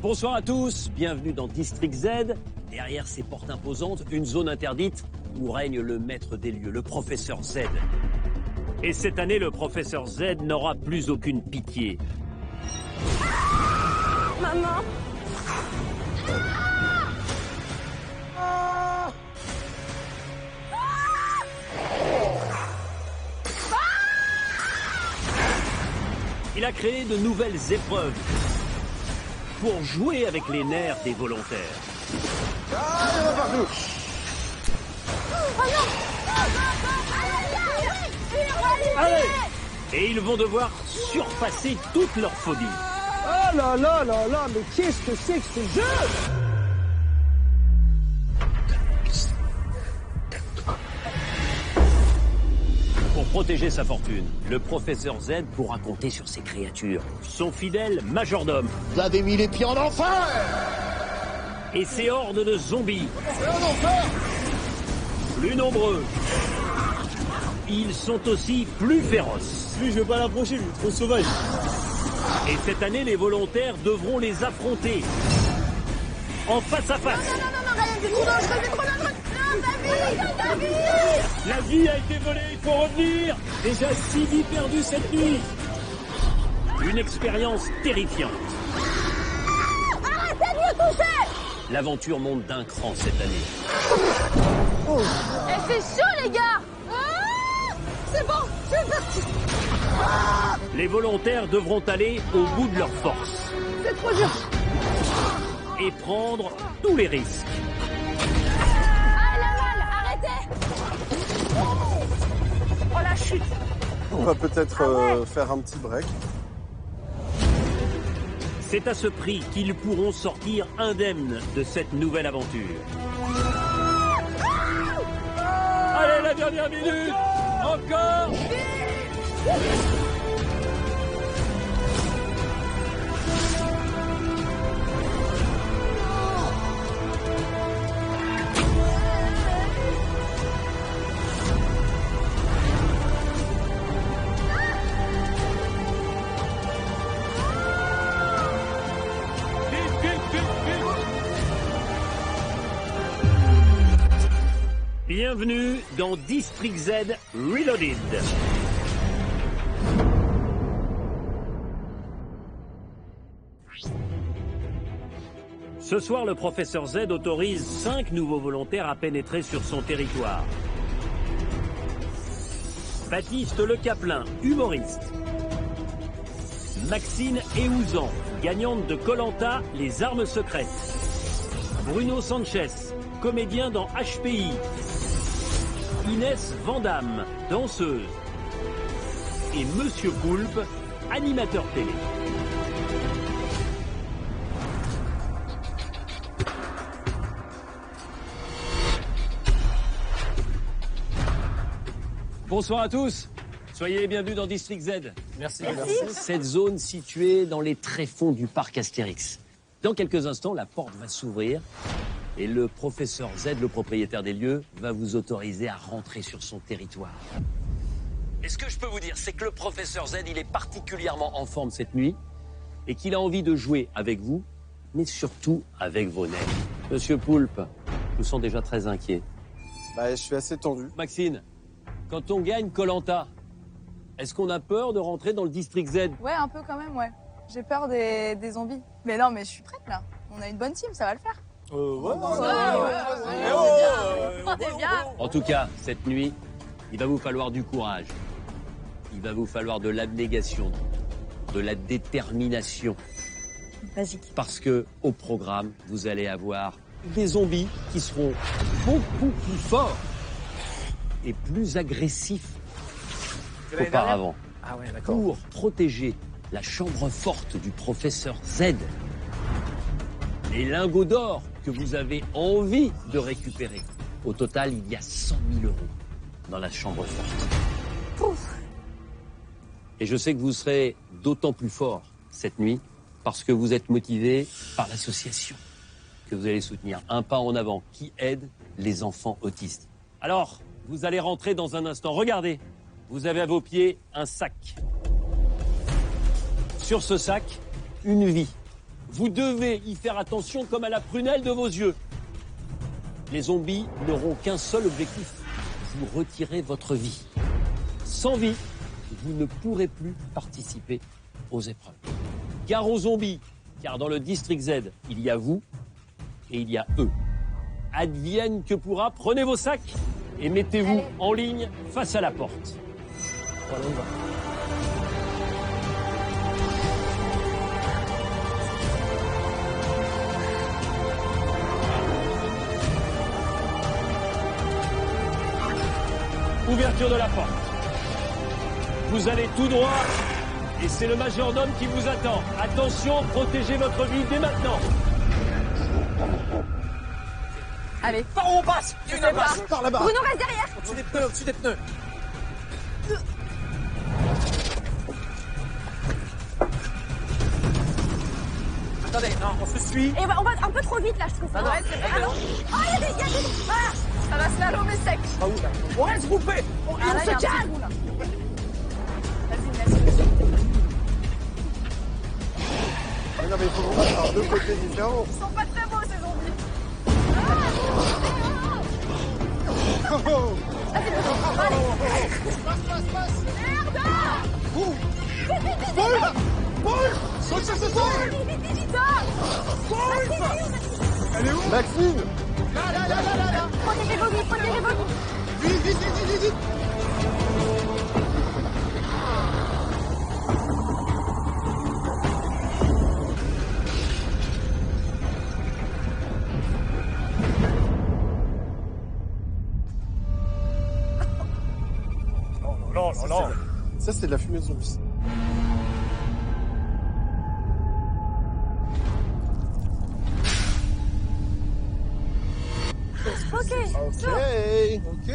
Bonsoir à tous, bienvenue dans District Z. Derrière ces portes imposantes, une zone interdite où règne le maître des lieux, le professeur Z. Et cette année, le professeur Z n'aura plus aucune pitié. Maman. Il a créé de nouvelles épreuves pour jouer avec les nerfs des volontaires. Ah, il y en a partout. Allez! Et ils vont devoir surpasser toutes leurs phobies. Oh là là là là, mais qu'est-ce que c'est que ce jeu? Pour protéger sa fortune, le professeur Z pourra compter sur ses créatures. Son fidèle majordome. Vous avez mis les pieds en enfer! Et ses hordes de zombies. C'est un enfer! Plus nombreux. Ils sont aussi plus féroces. Lui, je vais pas l'approcher, lui, trop sauvage. Et cette année, les volontaires devront les affronter. En face à face. Non, Ryan, c'est trop dangereux, c'est trop dangereux. Non, David. La vie a été volée, il faut revenir. Déjà 6 vies perdues cette nuit. Une expérience terrifiante. Arrêtez de me toucher. L'aventure monte d'un cran cette année. Eh, c'est chaud, les gars. C'est bon, je suis parti. Les volontaires devront aller au bout de leur force. C'est trop dur. Et prendre tous les risques. Ah, la balle, arrêtez. Oh, la chute. On va peut-être faire un petit break. C'est à ce prix qu'ils pourront sortir indemnes de cette nouvelle aventure. Allez, la dernière minute! Encore! Bienvenue dans District Z Reloaded. Ce soir, le professeur Z autorise 5 nouveaux volontaires à pénétrer sur son territoire. Baptiste Le Caplin, humoriste. Maxine Eouzan, gagnante de Koh-Lanta, les armes secrètes. Bruno Sanchez, comédien dans HPI. Inès Vandamme, danseuse. Et Monsieur Poulpe, animateur télé. Bonsoir à tous. Soyez les bienvenus dans District Z. Merci. Cette zone située dans les tréfonds du parc Astérix. Dans quelques instants, la porte va s'ouvrir et le professeur Z, le propriétaire des lieux, va vous autoriser à rentrer sur son territoire. Et ce que je peux vous dire, c'est que le professeur Z, il est particulièrement en forme cette nuit et qu'il a envie de jouer avec vous, mais surtout avec vos nerfs. Monsieur Poulpe, je me sens déjà très inquiet. Bah, je suis assez tendu. Maxine, quand on gagne Koh-Lanta, est-ce qu'on a peur de rentrer dans le District Z? Ouais, un peu quand même, ouais. J'ai peur des zombies. Mais non, mais je suis prête, là. On a une bonne team, ça va le faire. On est bien. En tout cas, cette nuit, il va vous falloir du courage. Il va vous falloir de l'abnégation, de la détermination. Basique. Parce que au programme, vous allez avoir des zombies qui seront beaucoup plus forts et plus agressifs qu'auparavant. Ah ouais, d'accord. Pour protéger la chambre forte du professeur Z, les lingots d'or que vous avez envie de récupérer. Au total, il y a 100 000 euros dans la chambre forte. Ouf. Et je sais que vous serez d'autant plus fort cette nuit parce que vous êtes motivé par l'association que vous allez soutenir. Un pas en avant qui aide les enfants autistes. Alors, vous allez rentrer dans un instant. Regardez, vous avez à vos pieds un sac. Sur ce sac, une vie. Vous devez y faire attention comme à la prunelle de vos yeux. Les zombies n'auront qu'un seul objectif, vous retirer votre vie. Sans vie, vous ne pourrez plus participer aux épreuves. Gare aux zombies, car dans le district Z, il y a vous et il y a eux. Advienne que pourra, prenez vos sacs et mettez-vous en ligne face à la porte. Voilà, on y va. Ouverture de la porte. Vous allez tout droit et c'est le majordome qui vous attend. Attention, protégez votre vie dès maintenant. Allez. Par où on passe? Je sais pas. Par là-bas. Bruno reste derrière. Au-dessus des pneus, au-dessus des pneus. Attendez, non, on se suit. Et on va un peu trop vite là, je trouve. Ah ouais, c'est vrai. Ah non. Ah, il y a des... Ah, Ça va slalomer sec. Ah, où, là? On reste groupés. On se calme. Vas-y, merci. Mais non, mais il faut qu'on passe par deux côtés différents. Ils sont pas très beaux ces zombies. Oh, oh. Elle est où? Maxime! Protégez vos vies, protégez vos vies. Vite, vite, vite, vite, vite! Non, non, non. Ça, c'est de la fumée de zombie. Ok. Ok.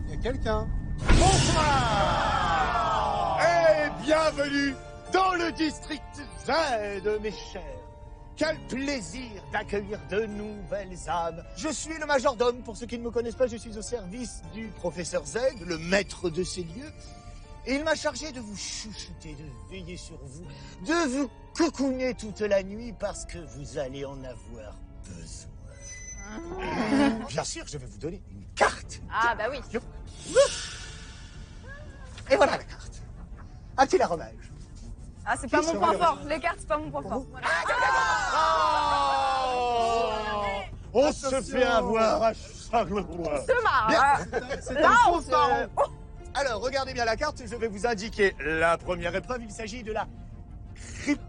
Il y a quelqu'un. Bonsoir et bienvenue dans le district Z, mes chers. Quel plaisir d'accueillir de nouvelles âmes. Je suis le majordome, pour ceux qui ne me connaissent pas, je suis au service du professeur Z, le maître de ces lieux. Et il m'a chargé de vous chouchouter, de veiller sur vous, de vous cocooner toute la nuit parce que vous allez en avoir besoin. Bien sûr, je vais vous donner une carte. Ah bah oui. Et voilà la carte. Un petit aromage. Ah, c'est pas Qui mon sera point le fort. vainqueur? Les cartes, c'est pas mon point fort. Voilà. On se fait avoir à chaque fois. Se marre. Bien. Là, on se marre. Alors, regardez bien la carte, je vais vous indiquer la première épreuve. Il s'agit de la crypte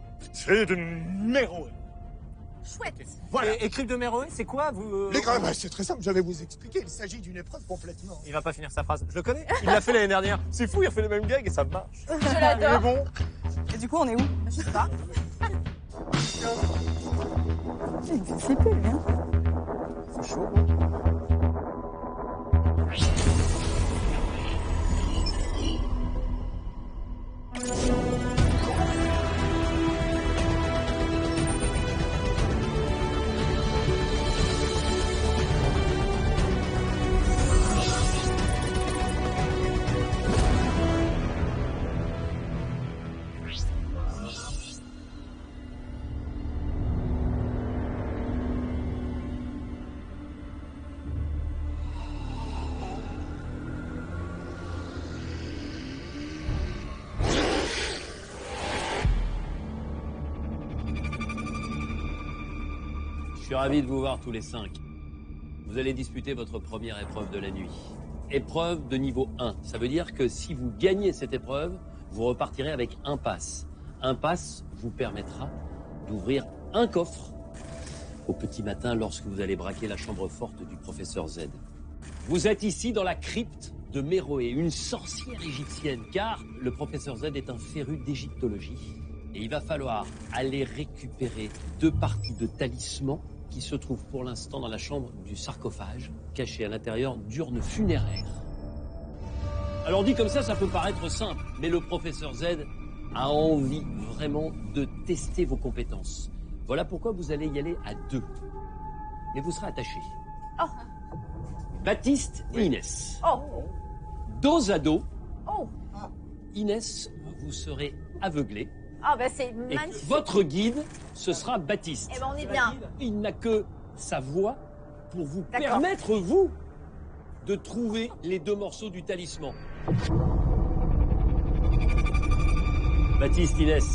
de Méroé. Chouette. Voilà. Et crypte de Méroé, c'est quoi vous Les gars, c'est très simple, je vais vous expliquer. Il s'agit d'une épreuve complètement. Il va pas finir sa phrase. Je le connais. Il l'a fait l'année dernière. C'est fou, il a fait les mêmes gags et ça marche. Je Il est l'adore. bon. Et du coup, on est où? Je sais pas. Il me fait flipper, lui. Hein. C'est chaud. Je suis ravi de vous voir tous les 5. Vous allez disputer votre première épreuve de la nuit. Épreuve de niveau 1. Ça veut dire que si vous gagnez cette épreuve, vous repartirez avec un pass. Un pass vous permettra d'ouvrir un coffre au petit matin lorsque vous allez braquer la chambre forte du professeur Z. Vous êtes ici dans la crypte de Méroé, une sorcière égyptienne, car le professeur Z est un féru d'égyptologie. Et il va falloir aller récupérer 2 parties de talisman qui se trouvent pour l'instant dans la chambre du sarcophage, caché à l'intérieur d'urnes funéraires. Alors dit comme ça peut paraître simple, mais le professeur Z a envie vraiment de tester vos compétences. Voilà pourquoi vous allez y aller à 2. Mais vous serez attachés. Oh. Baptiste et Inès. Oh. Dos à dos, Oh. Inès, vous serez aveuglée. Ah bah c'est Et magnifique. votre guide, ce sera Baptiste. Eh ben on est bien. Il n'a que sa voix pour vous D'accord. permettre, vous, de trouver les 2 morceaux du talisman. Baptiste, Inès,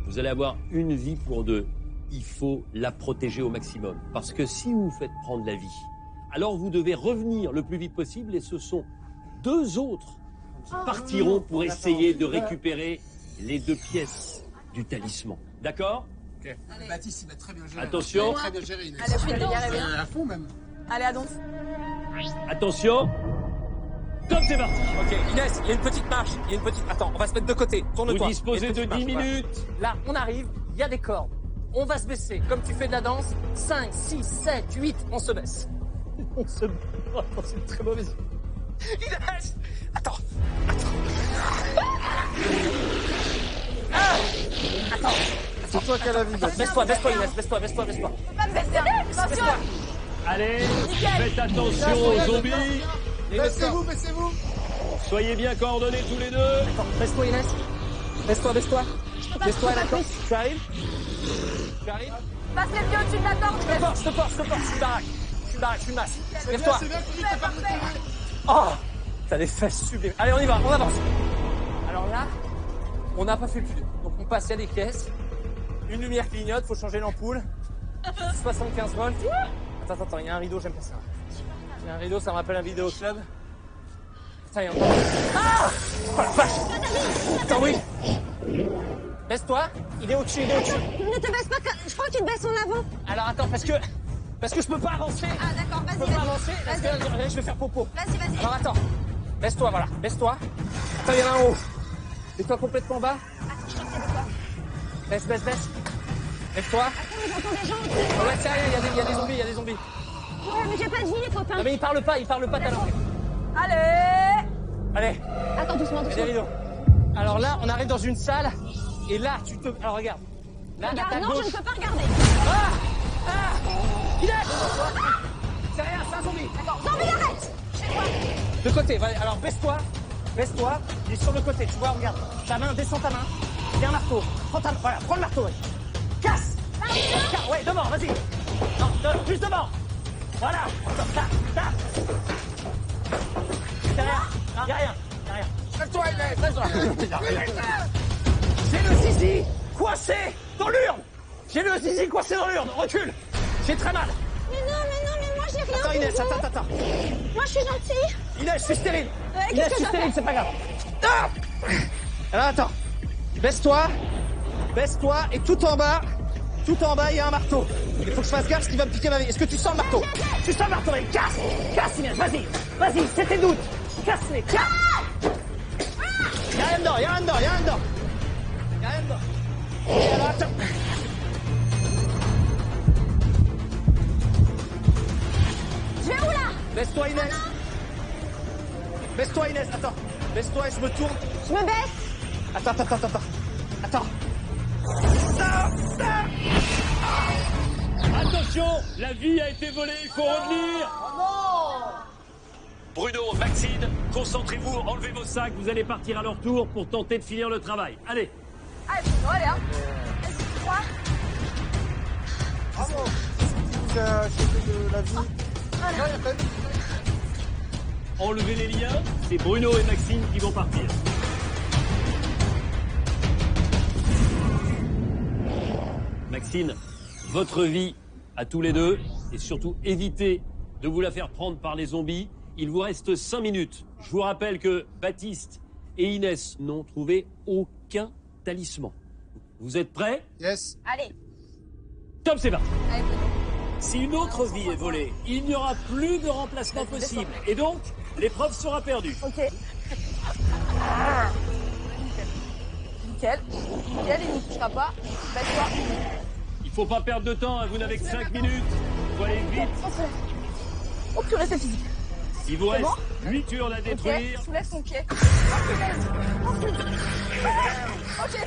vous allez avoir une vie pour 2. Il faut la protéger au maximum. Parce que si vous vous faites prendre la vie, alors vous devez revenir le plus vite possible et ce sont 2 autres qui partiront pour essayer de récupérer les 2 pièces du talisman. D'accord? Baptiste, il va très bien gérer. Attention. Il va très bien gérer, Inès. Allez, je vais les gars, bien. À fond, même. Allez, à donc. Attention. Top, c'est parti. Ok, Inès, il y a une petite marche. Il y a une petite. Attends, on va se mettre de côté. Tourne-toi. Vous disposez Il y a de une 10 petite marche, minutes. voilà. Là, on arrive, il y a des cordes. On va se baisser. Comme tu fais de la danse, 5, 6, 7, 8, on se baisse. On se... Oh, attends, c'est une très mauvaise. Inès! Attends. C'est toi qui as la vie, Baptiste. Baisse-toi, Inès. Baisse-toi. Pas me baisser. Attention. Baisse-toi. Allez, Nickel. faites attention aux zombies. Baissez-vous, baissez-vous. Soyez bien coordonnés tous les 2. Attends, baisse-toi, Inès. Baisse-toi. Baisse-toi, d'accord. Tu arrives? Passe les pieds au-dessus de la tente. Je te porte. Je suis une masse. Lève-toi. C'est bien fini, t'as pas Parfait. Oh! T'as des fesses sublimes. Allez, on y va, on avance. Alors là, on n'a pas fait le plus dur. Donc on passe, il y a des caisses. Une lumière clignote, faut changer l'ampoule. 75 volts. Attends, il y a un rideau, j'aime pas ça. Il y a un rideau, ça me rappelle un vidéo club. Putain, il y a encore... Ah! Oh la vache! Attends, oui. Baisse-toi, il est au-dessus. Ne te baisse pas, je crois que tu te baisses en avant. Alors attends, parce que je peux pas avancer. Ah d'accord, Je peux vas-y, pas avancer, parce que là, je vais faire popo. Vas-y. Alors attends, baisse-toi, voilà, baisse-toi. Attends, il y en a un en haut. Mets-toi complètement bas. Baisse. Lève-toi. Attends, mais j'entends des gens. Ouais, c'est rien, il y a des zombies. Ouais, mais j'ai pas de vie, les copains. Non mais ils parlent pas ta langue. Allez. Allez, Attends, doucement. il y a des rideaux. Alors là, on arrive dans une salle, et là, alors regarde. Là, à ta Regarde, non, je gauche. ne peux pas regarder. Inès! C'est rien, c'est un zombie. D'accord, zombie, arrête. De côté, voilà. Alors baisse-toi, il est sur le côté, tu vois, regarde. Ta main, descends ta main. Il y a un marteau. Voilà, prends le marteau, ouais. Casse! Ouais, devant, vas-y. Non, plus devant. Voilà. Tape. Derrière. Non, y a rien. Lève-toi, Inès. J'ai le zizi coincé dans l'urne. Recule. J'ai très mal. Mais moi j'ai rien. Attends, Inès, attends. Moi je suis gentille. Inès, je suis stérile. Qu'est-ce Inès, que je suis t'as stérile, fait c'est pas grave. Ah! Alors attends. Baisse-toi, et tout en bas, il y a un marteau. Il faut que je fasse gaffe, ce qui va me piquer ma vie. Est-ce que tu sens le marteau? Tu sens le marteau, mais casse, Inès, vas-y, c'est tes doutes. Casse-les, casse. Y'a rien dedans. Et alors attends. Je vais où là? Baisse-toi, Inès, attends. Baisse-toi et je me tourne. Je me baisse. Attends. Attention, la vie a été volée, il faut revenir. Bruno, Maxine, concentrez-vous, enlevez vos sacs, vous allez partir à leur tour pour tenter de finir le travail. Allez. Allez, allez, hein. Vas-y, 3. Bravo. Vous a acheté de la vie. Enlevez les liens, c'est Bruno et Maxine qui vont partir. Maxine, votre vie à tous les 2, et surtout évitez de vous la faire prendre par les zombies. Il vous reste 5 minutes. Je vous rappelle que Baptiste et Inès n'ont trouvé aucun talisman. Vous êtes prêts? Yes. Allez. Top, c'est parti. Allez, Bruno. Si une autre vie est volée, il n'y aura plus de remplacement possible. Et donc, l'épreuve sera perdue. Ok. Nickel, il ne touchera pas. Baisse-toi. Il faut pas perdre de temps, hein, vous n'avez que 5 minutes. Il faut aller vite. Oh purée, c'est physique. Il vous reste bon 8 urnes à Ok, détruire. soulève son pied. Ok,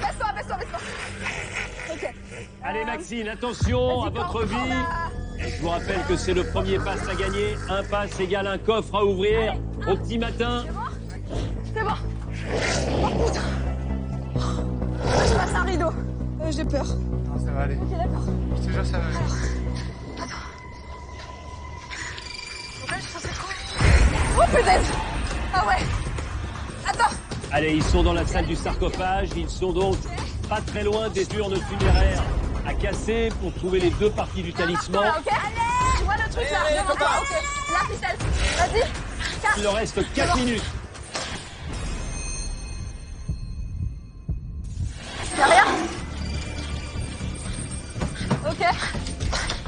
baisse-toi. Ok. Allez Maxine, attention à Vas-y, votre prends, vie. là. Et je vous rappelle que c'est le premier pass à gagner. Un pass égale un coffre à ouvrir au petit matin. C'est bon. Oh putain. Je passe un rideau. J'ai peur. Non, ça va aller. Ok, d'accord. Je te jure, ça va aller. Attends. Donc là, je suis censée trouver. Oh putain. Ah ouais. Attends. Allez, ils sont dans la salle du sarcophage. Ils sont donc pas très loin des urnes funéraires à casser pour trouver les deux parties du talisman. Là, ok. Allez. Tu vois le truc là. Devant toi. Ok. La ficelle. Vas-y. Il leur reste 4 minutes. Y'a rien. Ok.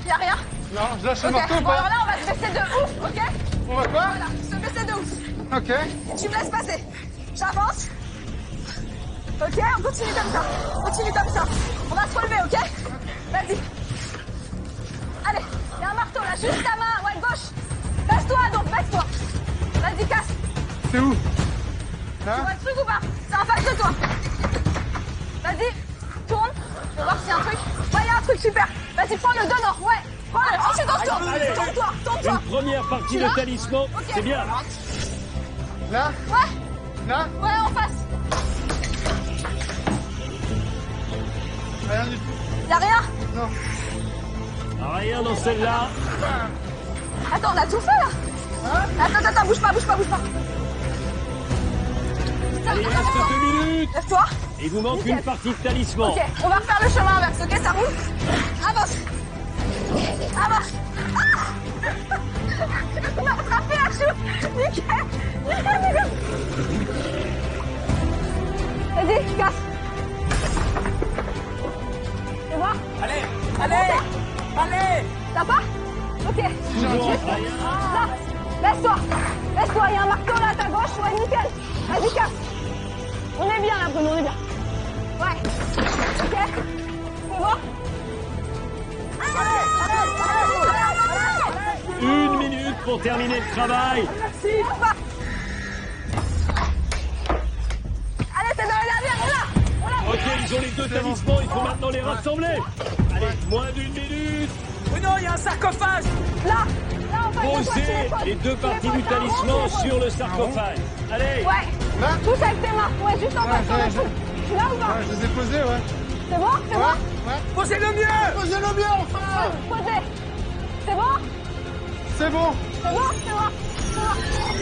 Y'a rien. Non, je lâche le Ok. marteau ou Bon, alors pas? là, on va se baisser de ouf, ok? On va quoi? Voilà, se baisser de ouf. Ok. Tu me laisses passer. J'avance. Ok, on continue comme ça. Continue comme ça. On va se relever, ok? Vas-y. Allez, il y a un marteau là, juste ta main. Ouais, gauche. Baisse-toi donc, baisse-toi. Vas-y, casse. C'est où? Tu Là? vois le truc ou pas? C'est en face de toi. Vas-y, tourne. Je vais voir s'il y a un truc. Ouais, il y a un truc, super. Vas-y, prends le donnant. Ouais. Prends-le. Ensuite, on se tourne. Allez. Tourne-toi, tourne-toi. Une première partie Tu de l'as talisman, Ok. c'est bien. Là? Ouais. Là? Ouais, en face. Rien du tout. Y'a rien. Non. Rien dans celle-là. Attends, on a tout fait là. Attends, bouge pas. Allez, il reste 2 minutes. Lève-toi. Il vous manque Nickel. une partie de talisman. Ok, on va refaire le chemin inverse, ok, ça roule. Avance. Avance. Ah. On a rattrapé la chou. Nickel. Vas-y, casse. C'est bon? Allez. T'as pas? Ok. Toujours Juste rien. là. Laisse-toi, il y a un marteau là à ta gauche, ouais, nickel. Vas-y, casse. On est bien là, Bruno, on est bien. Ouais. Ok. C'est bon? Allez. 1 minute pour terminer le travail. Allez, c'est dans la dernière, on l'a. Ok, ils ont les deux talismans, il faut maintenant les rassembler. Allez, moins d'1 minute. Bruno, il y a un sarcophage. Là, on va Posez les deux parties du talisman sur le sarcophage. Allez. Ouais. Là? Tous avec tes mains. Ouais, juste en face sur le truc. Tu l'as ou pas? Ouais, je les ai posés, ouais. C'est bon? C'est bon? Ouais. Posez le mieux. Posez-le bien, enfin! Posez. C'est bon? C'est bon! C'est bon? C'est bon?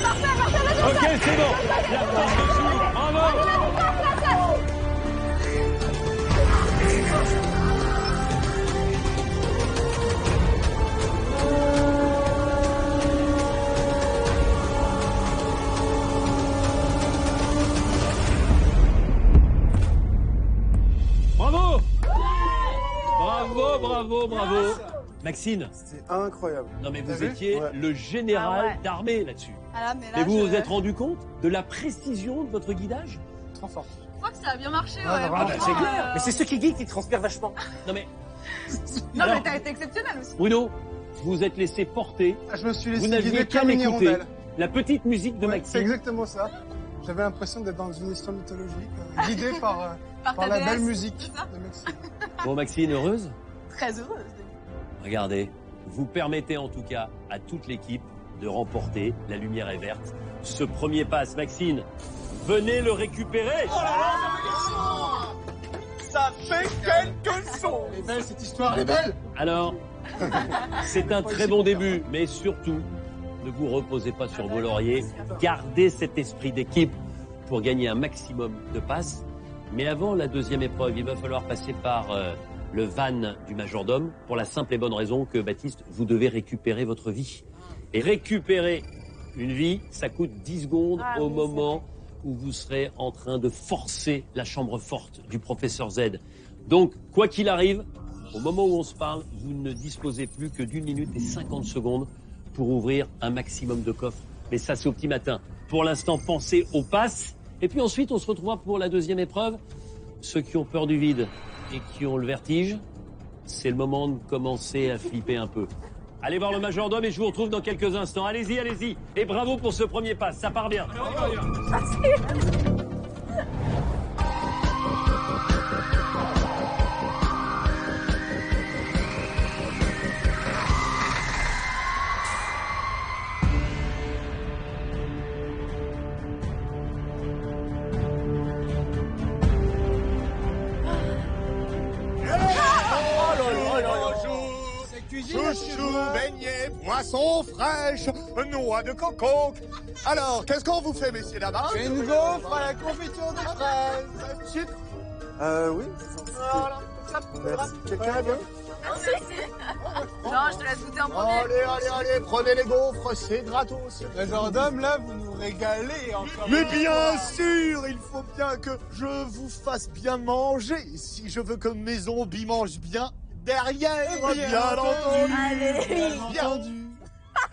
Parfait, vas-y. Ok, c'est bon. La porte s'ouvre. Bravo. Bravo. Bravo. Maxine, C'est incroyable. non mais T'as vous vu? étiez Ouais. le général Ah ouais. d'armée là-dessus. Ah là, mais là, Mais vous vous êtes rendu compte de la précision de votre guidage? Trop fort. Je crois que ça a bien marché, Ouais, vraiment. Ah bah c'est clair. Mais c'est ceux qui guident qui transpirent vachement. Non mais Non, Alors- mais t'as été exceptionnel aussi. Bruno, vous vous êtes laissé porter. Ah, je me suis Vous laissé n'aviez guider qu'à comme une écouter hirondelle. la petite musique de Ouais, c'est Maxime. exactement ça. J'avais l'impression d'être dans une histoire mythologique, guidé par ta la déesse, belle musique c'est ça de Maxime. Bon Maxine, heureuse? Très heureuse. Regardez, vous permettez en tout cas à toute l'équipe de remporter. La lumière est verte. Ce premier pass, Maxine, venez le récupérer. Ça fait quelque chose! Elle est belle cette histoire, elle est belle! Alors, c'est un très bon début, mais surtout, ne vous reposez pas sur vos lauriers. Gardez cet esprit d'équipe pour gagner un maximum de passes. Mais avant la deuxième épreuve, il va falloir passer par le van du majordome pour la simple et bonne raison que, Baptiste, vous devez récupérer votre vie. Et récupérer une vie, ça coûte 10 secondes au moment où vous serez en train de forcer la chambre forte du professeur Z. Donc, quoi qu'il arrive, au moment où on se parle, vous ne disposez plus que d'1 minute et 50 secondes pour ouvrir un maximum de coffres. Mais ça, c'est au petit matin. Pour l'instant, pensez aux passes. Et puis ensuite, on se retrouvera pour la deuxième épreuve. Ceux qui ont peur du vide et qui ont le vertige, c'est le moment de commencer à flipper un peu. Allez voir le majordome et je vous retrouve dans quelques instants. Allez-y, allez-y. Et bravo pour ce premier pas, ça part bien. cuisine. Chouchou, beignets, poissons fraîches, noix de coco. Alors, qu'est-ce qu'on vous fait, messieurs, dames? Une gaufre à la confiture de fraises. Suite. Oui. Voilà. Merci. Quelqu'un veut? Non, je te laisse goûter en premier. Allez, prenez les gaufres, c'est gratos. Majordome, là, vous nous régalez encore. Mais bien sûr, il faut bien que je vous fasse bien manger si je veux que mes zombies mangent bien derrière, bien entendu. Allez. Bien entendu.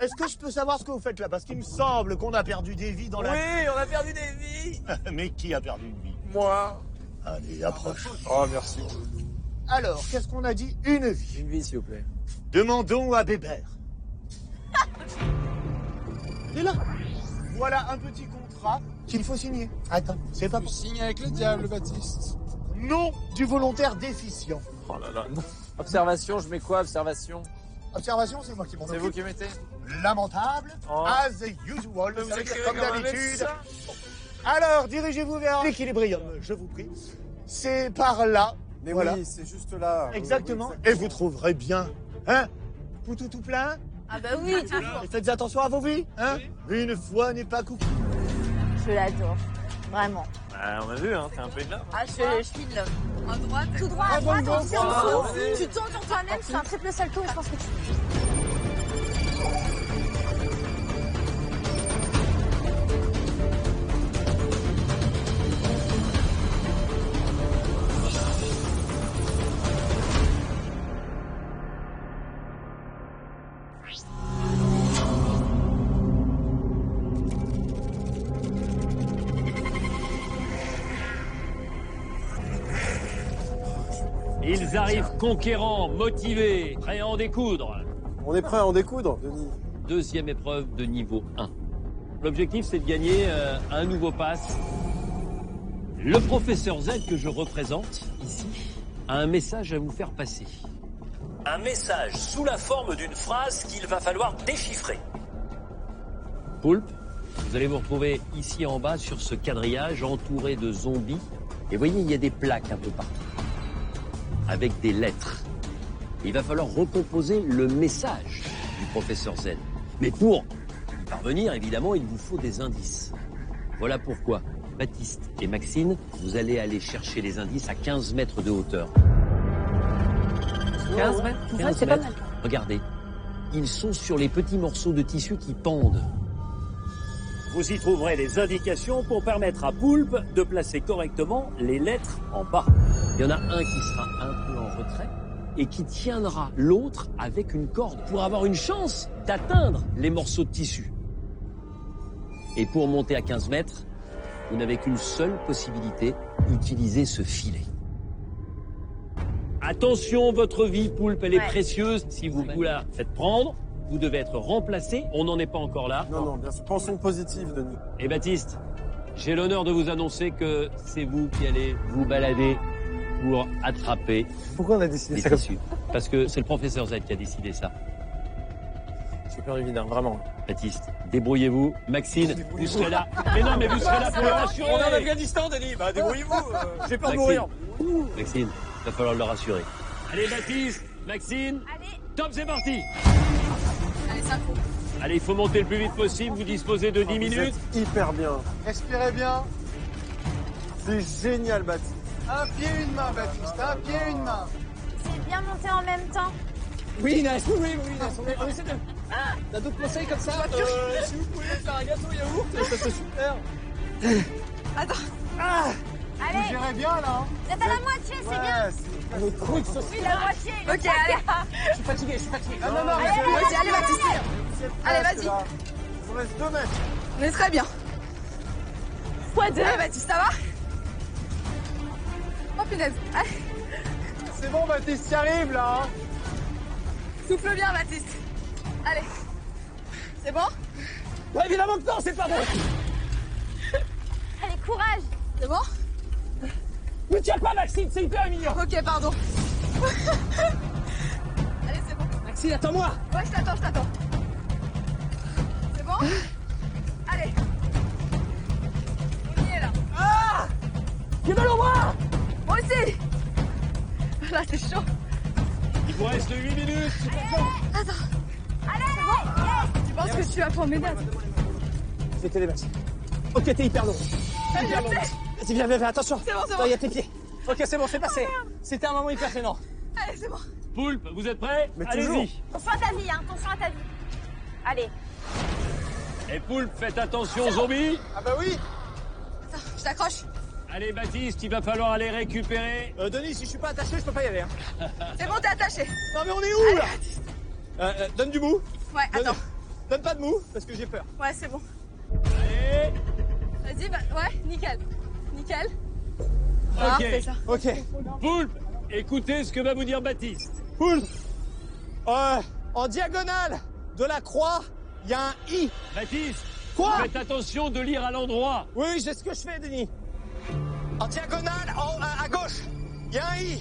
Est-ce que je peux savoir ce que vous faites là? Parce qu'il me semble qu'on a perdu des vies dans la... Oui, on a perdu des vies. Mais qui a perdu une vie? Moi. Allez, approche. Oh, merci. Alors, qu'est-ce qu'on a dit? Une vie. Une vie, s'il vous plaît. Demandons à Bébert. Il est là. Voilà un petit contrat qu'il faut signer. Attends, c'est pas Tu pour... signes avec le diable, Baptiste. Non du volontaire déficient. Oh là là, non. Observation, je mets quoi, observation? Observation, c'est moi qui m'en C'est occupe. vous qui mettez? Lamentable, Oh. as usual, Vous ça veut dire écrivez comme comme un d'habitude. médecin. Alors, dirigez-vous vers l'équilibrium, je vous prie. C'est par là. Mais voilà. oui, c'est juste là. Exactement. Oui, Et vous trouverez bien, hein, tout plein. Ah bah oui, toujours. Et faites attention à vos vies, hein. Une fois n'est pas coucou. Je l'adore. Vraiment. On a vu, hein, t'es un peu de là. Ah, je suis de l'homme. À droite. Tout droit, à droite, on tire en dessous. Tu tournes sur toi-même, c'est un triple salto et je pense que tu... Ils arrivent conquérants, motivés, prêts à en découdre. On est prêt à en découdre, Denis. Deuxième épreuve de niveau 1. L'objectif, c'est de gagner un nouveau pass. Le professeur Z que je représente ici a un message à vous faire passer. Un message sous la forme d'une phrase qu'il va falloir déchiffrer. Poulpe, vous allez vous retrouver ici en bas sur ce quadrillage entouré de zombies. Et voyez, il y a des plaques un peu partout, avec des lettres. Il va falloir recomposer le message du professeur Z. Mais pour y parvenir, évidemment, il vous faut des indices. Voilà pourquoi, Baptiste et Maxine, vous allez aller chercher les indices à 15 mètres de hauteur. 15 mètres? 15 c'est pas mètres. mal. Regardez, ils sont sur les petits morceaux de tissu qui pendent. Vous y trouverez les indications pour permettre à Poulpe de placer correctement les lettres en bas. Il y en a un qui sera un peu en retrait et qui tiendra l'autre avec une corde pour avoir une chance d'atteindre les morceaux de tissu. Et pour monter à 15 mètres, vous n'avez qu'une seule possibilité, utiliser ce filet. Attention, votre vie, Poulpe, elle est précieuse. Si vous vous la faites prendre, vous devez être remplacé. On n'en est pas encore là. Non, bien sûr. Pensons positif, Denis. Et Baptiste, j'ai l'honneur de vous annoncer que c'est vous qui allez vous balader pour attraper Pourquoi on a décidé les ça comme tissus. Parce que c'est le professeur Z qui a décidé ça. J'ai peur évident, vraiment. Baptiste, débrouillez-vous. Maxine, vous serez là. Mais non, mais vous serez là pour le rassurer. On est en Afghanistan, Denis. Bah, débrouillez-vous. J'ai peur de Maxine. mourir. Maxine, il va falloir le rassurer. Allez, Baptiste, Maxine, Allez, top, c'est parti. allez, ça faut. Allez, il faut monter le plus vite possible. Vous disposez de 10 Vous minutes. êtes hyper bien. Respirez bien. C'est génial, Baptiste. Un pied, une main, Baptiste. Un pied, une main. C'est bien monté en même temps. Oui, Inès, oui, Inès. On essaie de... T'as d'autres conseils comme ça si vous pouvez faire un gâteau yaourt, ça serait super. Allez, Gérez bien, là. Hein. vous êtes à la moitié, c'est bien. Le truc, ça, Oui, la moitié. Ok, allez. je suis fatigué. Ah, non, Allez, allez, Baptiste. Allez, vas-y. Il vous reste 2 mètres. On est très bien. x2. Allez, Baptiste, ça va? Oh, punaise. Allez, C'est bon, Baptiste, y arrive, là. Hein. souffle bien, Baptiste. Allez. C'est bon? Ouais, évidemment que non, c'est pas bon. Allez, courage. C'est bon? Ne tiens pas, Maxime, c'est hyper humiliant. Ok, pardon. Allez, c'est bon. Maxime, attends-moi. Ouais, je t'attends. C'est bon? Allez. On y est là. J'ai mal au bras. Moi aussi. Là, c'est chaud. Il vous reste 8 minutes. Attends. Allez, c'est bon. Yes. Tu penses que tu vas pour m'aider? C'était les mains. Ok, t'es hyper lourd. Vas-y, viens, attention. C'est bon, c'est bon. Attends, il y a tes pieds. Ok, c'est bon, c'est passé. C'était un moment hyper gênant. Allez, c'est bon. Poulpe, vous êtes prêts? Mais Allez-y. toujours. Attention à ta vie, hein. Attention à ta vie. Allez. Et Poulpe, faites attention aux zombies. Ah bah oui. Attends, je t'accroche. Allez, Baptiste, il va falloir aller récupérer. Denis, si je suis pas attaché, je peux pas y aller. Hein. C'est bon, t'es attaché. Non, mais on est où, là Donne du mou. Ouais, attends. Donne pas de mou, parce que j'ai peur. Ouais, c'est bon. Allez. Vas-y, bah, ouais, nickel. Nickel. Ok. Ah, fais ça. Ok. Poulpe, écoutez ce que va vous dire Baptiste. Poulpe. En diagonale de la croix, il y a un I. Baptiste, Quoi? faites attention de lire à l'endroit. Oui, c'est ce que je fais, Denis. En diagonale, à gauche, il y a un I.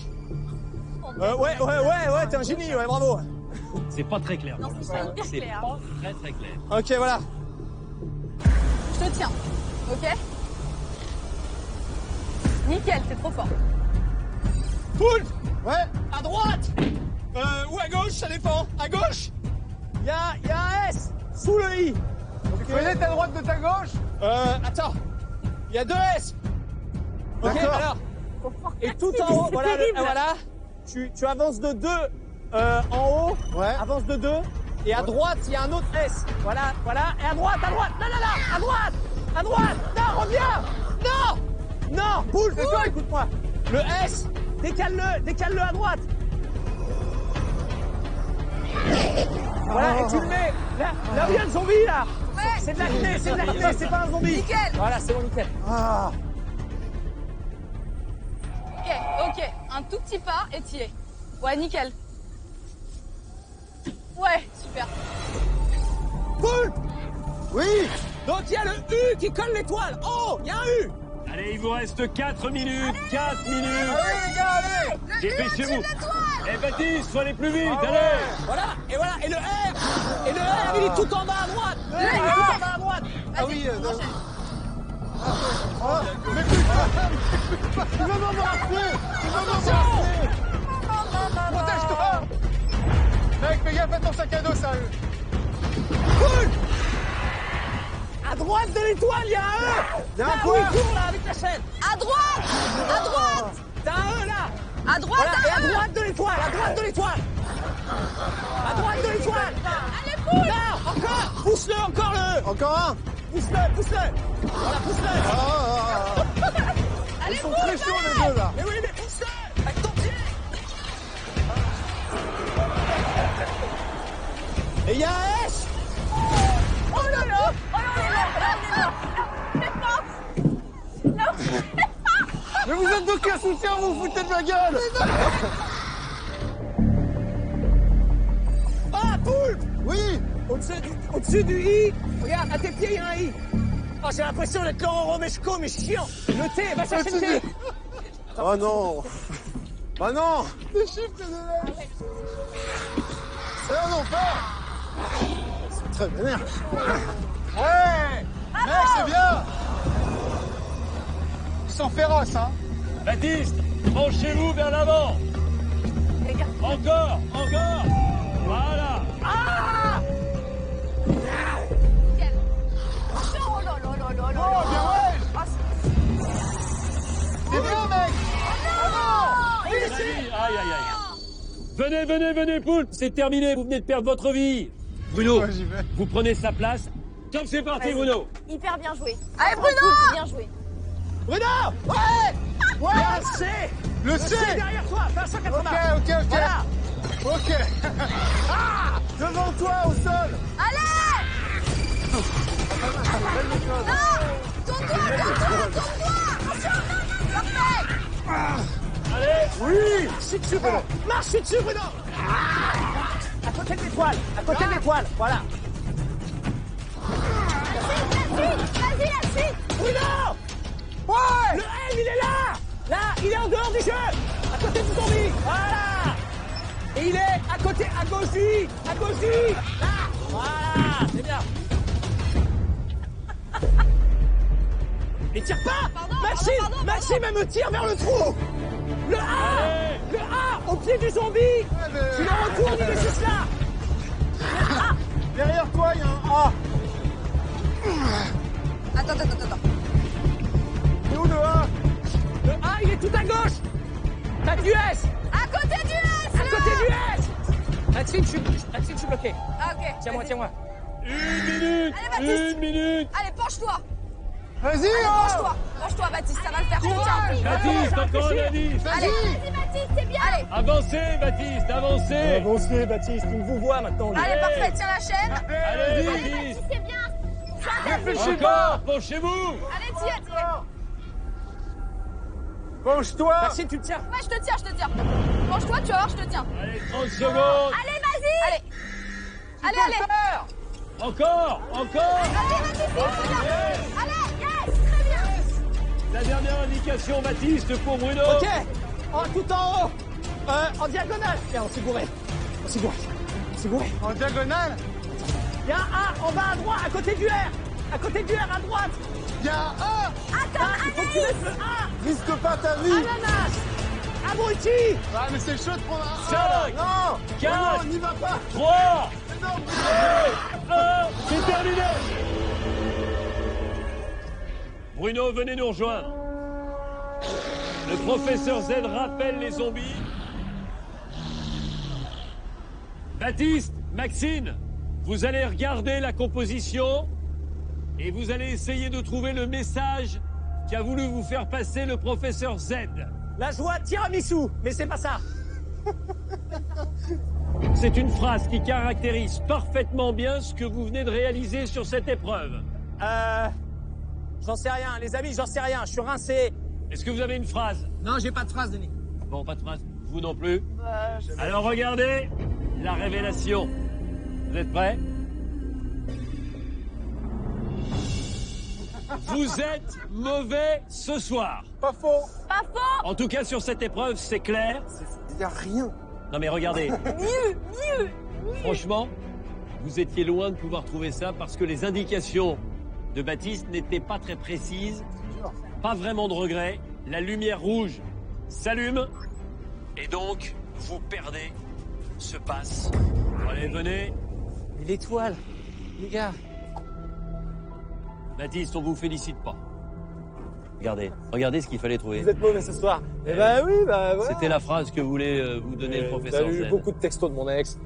Ouais, t'es un génie, ouais, bravo. C'est pas très clair. Non, c'est pas hyper C'est clair. pas très très clair. Ok, voilà. Je te tiens. Ok? Nickel, t'es trop fort. Poulpe. Ouais. À droite. Ou à gauche, ça dépend. À gauche, il y a un S sous le I. Tu connais ta droite de ta gauche? Attends. Il y a 2 S. Ok, D'accord. alors. Et tout en haut, voilà, voilà. Tu avances de 2 en haut. Ouais. Avance de 2. Et à droite, il y a un autre S. Voilà. Et à droite. Non, à droite. Non, reviens. Non, Poulpe, fais-toi, écoute-moi. Le S, décale-le à droite. Voilà, et tu le mets là où il y a le zombie, là. Ouais. C'est de l'acné, c'est pas un zombie. Nickel. Voilà, c'est bon, nickel. Ah. Ok. Un tout petit pas et t'y es. Ouais, nickel. Ouais, super. Poulpe. Oui. Donc il y a le U qui colle l'étoile. Oh, il y a un U. Allez, il vous reste 4 minutes. 4 minutes. Allez les gars, allez. Dépêchez-vous. Eh Baptiste, faut aller plus vite. Ah Allez. ouais. Voilà. Et le R, il est tout en bas à droite. Le R, il est tout en bas à droite. Ah oui. Vas-y, enchaîne. Mais putain. Tu vas m'embrasser. Protège-toi. Mec, fais gaffe à ton sac à dos, sérieux. Cool. À droite de l'étoile, il y a un E. Il y a un Là quoi? où il court, là, avec la chaîne. À droite. T'as un E, là. À droite, Voilà, et à à droite. droite de l'étoile. À droite de l'étoile. Allez, Poulpe. Non, encore. Pousse-le, encore le E. Encore un. Pousse-le. Voilà, pousse-le. Allez, Ils sont Poulpe, très chauds allez. les deux là. Mais oui, mais pousse-le. Avec ton pied. Et il y a un S. Oh là là. Oh là, on est mort. Mais vous êtes d'aucun soutien, vous vous foutez de ma gueule. Ah, Poulpe. Oui. Au-dessus du I, regarde, à tes pieds, il y a un I. Oh, j'ai l'impression d'être Laurent Romeshko, mais chiant. Le T, va chercher le T. Oh non. Bah non. Les chiffres de l'air. C'est un enfer. C'est très vénère. Ouais. Mec, c'est bien. Ils sont féroces, hein. Baptiste, penchez-vous vers l'avant. Les gars. Encore. Voilà. Nickel. Oh là là là là là. Oh, bien ouais. Ah, C'est bien, mec. Aïe. Venez, Poulpe, c'est terminé, vous venez de perdre votre vie. Bruno, Ouais, j'y vais. vous prenez sa place. Top, c'est parti, Bruno. hyper bien joué. Allez, Bruno. Bien joué. Bruno. Ouais. Il y a un C. Le C. derrière toi, fais un 180. Ok. Voilà. Ok. Devant toi, au sol. Allez. Non. Tourne-toi. Attention. Parfait. Allez. Oui. Marche dessus, Bruno. Marche dessus, Bruno. À côté de l'étoile. Voilà. Vas-y, là-dessus. Bruno. Ouais. Le L, il est là. Là, il est en dehors du jeu. À côté du zombie. Voilà. Et il est à côté, à gauche du I. Là. Voilà. C'est bien. Et tire pas. Pardon, Maxime, elle me tire vers le trou. Le A. Allez. Le A au pied du zombie. Tu le retournes, il est juste là. Le A. Derrière toi, il y a un A. Attends. C'est où le A? Le A, il est tout à gauche. T'as du S. À côté du S, À là. côté du S. Maxime, je suis bloqué. Ah, ok. Tiens-moi, vas-y. tiens-moi. Allez, Baptiste. minute. Allez, penche-toi. Vas-y, Allez, oh. penche-toi. Penche-toi, Baptiste, ça va le faire. Tu tiens. Baptiste, encore un indice. Allez, Vas-y. Baptiste, c'est bien. Allez. Avancez, Baptiste, avancez. Avancez, Baptiste, il vous voit maintenant. lui. Allez, parfait, tiens la chaîne. Allez, Allez, Baptiste. Baptiste, c'est bien. Encore, penchez-vous. Allez, tiens. Penche-toi. Maxime, tu le tiens. Ouais, je te tiens. Penche-toi, tu vas voir, je te tiens. Allez, 30 secondes. Allez, vas-y. Allez. Encore. Allez, Baptiste, c'est bien. Allez, yes, très bien. La dernière indication, Baptiste, pour Bruno. Ok. Tout en haut. En diagonale. Viens, on s'est gouré. En diagonale. Il y a un A en bas à droite, à côté du R. À côté du R, à droite. Il y a un A. Attends, Il faut que tu mettes le A. Risque pas ta vie. Ananas. Abruti. Ah, mais c'est chaud de prendre un A. 5, Non. 4, Non, n'y va pas. 3, Non. 1, c'est terminé. Bruno, venez nous rejoindre. Le professeur Z rappelle les zombies. Baptiste, Maxine, vous allez regarder la composition et vous allez essayer de trouver le message qu'a voulu vous faire passer le professeur Z. La joie tiramisu, mais c'est pas ça. C'est une phrase qui caractérise parfaitement bien ce que vous venez de réaliser sur cette épreuve. J'en sais rien, les amis, j'en sais rien. Je suis rincé. Est-ce que vous avez une phrase? Non, j'ai pas de phrase, Denis. Bon, pas de phrase. Vous non plus. Alors regardez la révélation. Vous êtes prêts? Vous êtes mauvais ce soir. Pas faux. Pas faux. En tout cas, sur cette épreuve, c'est clair. Il y a rien. Non mais regardez, Mieux. franchement, vous étiez loin de pouvoir trouver ça parce que les indications de Baptiste n'étaient pas très précises. Pas vraiment de regret. La lumière rouge s'allume. Et donc, vous perdez ce pass. Allez, venez. Et l'étoile, les gars. Baptiste, on vous félicite pas. Regardez ce qu'il fallait trouver. Vous êtes mauvais ce soir. Eh ben oui, bah ouais. C'était la phrase que voulait vous donner le professeur J'ai eu Z. beaucoup de textos de mon ex.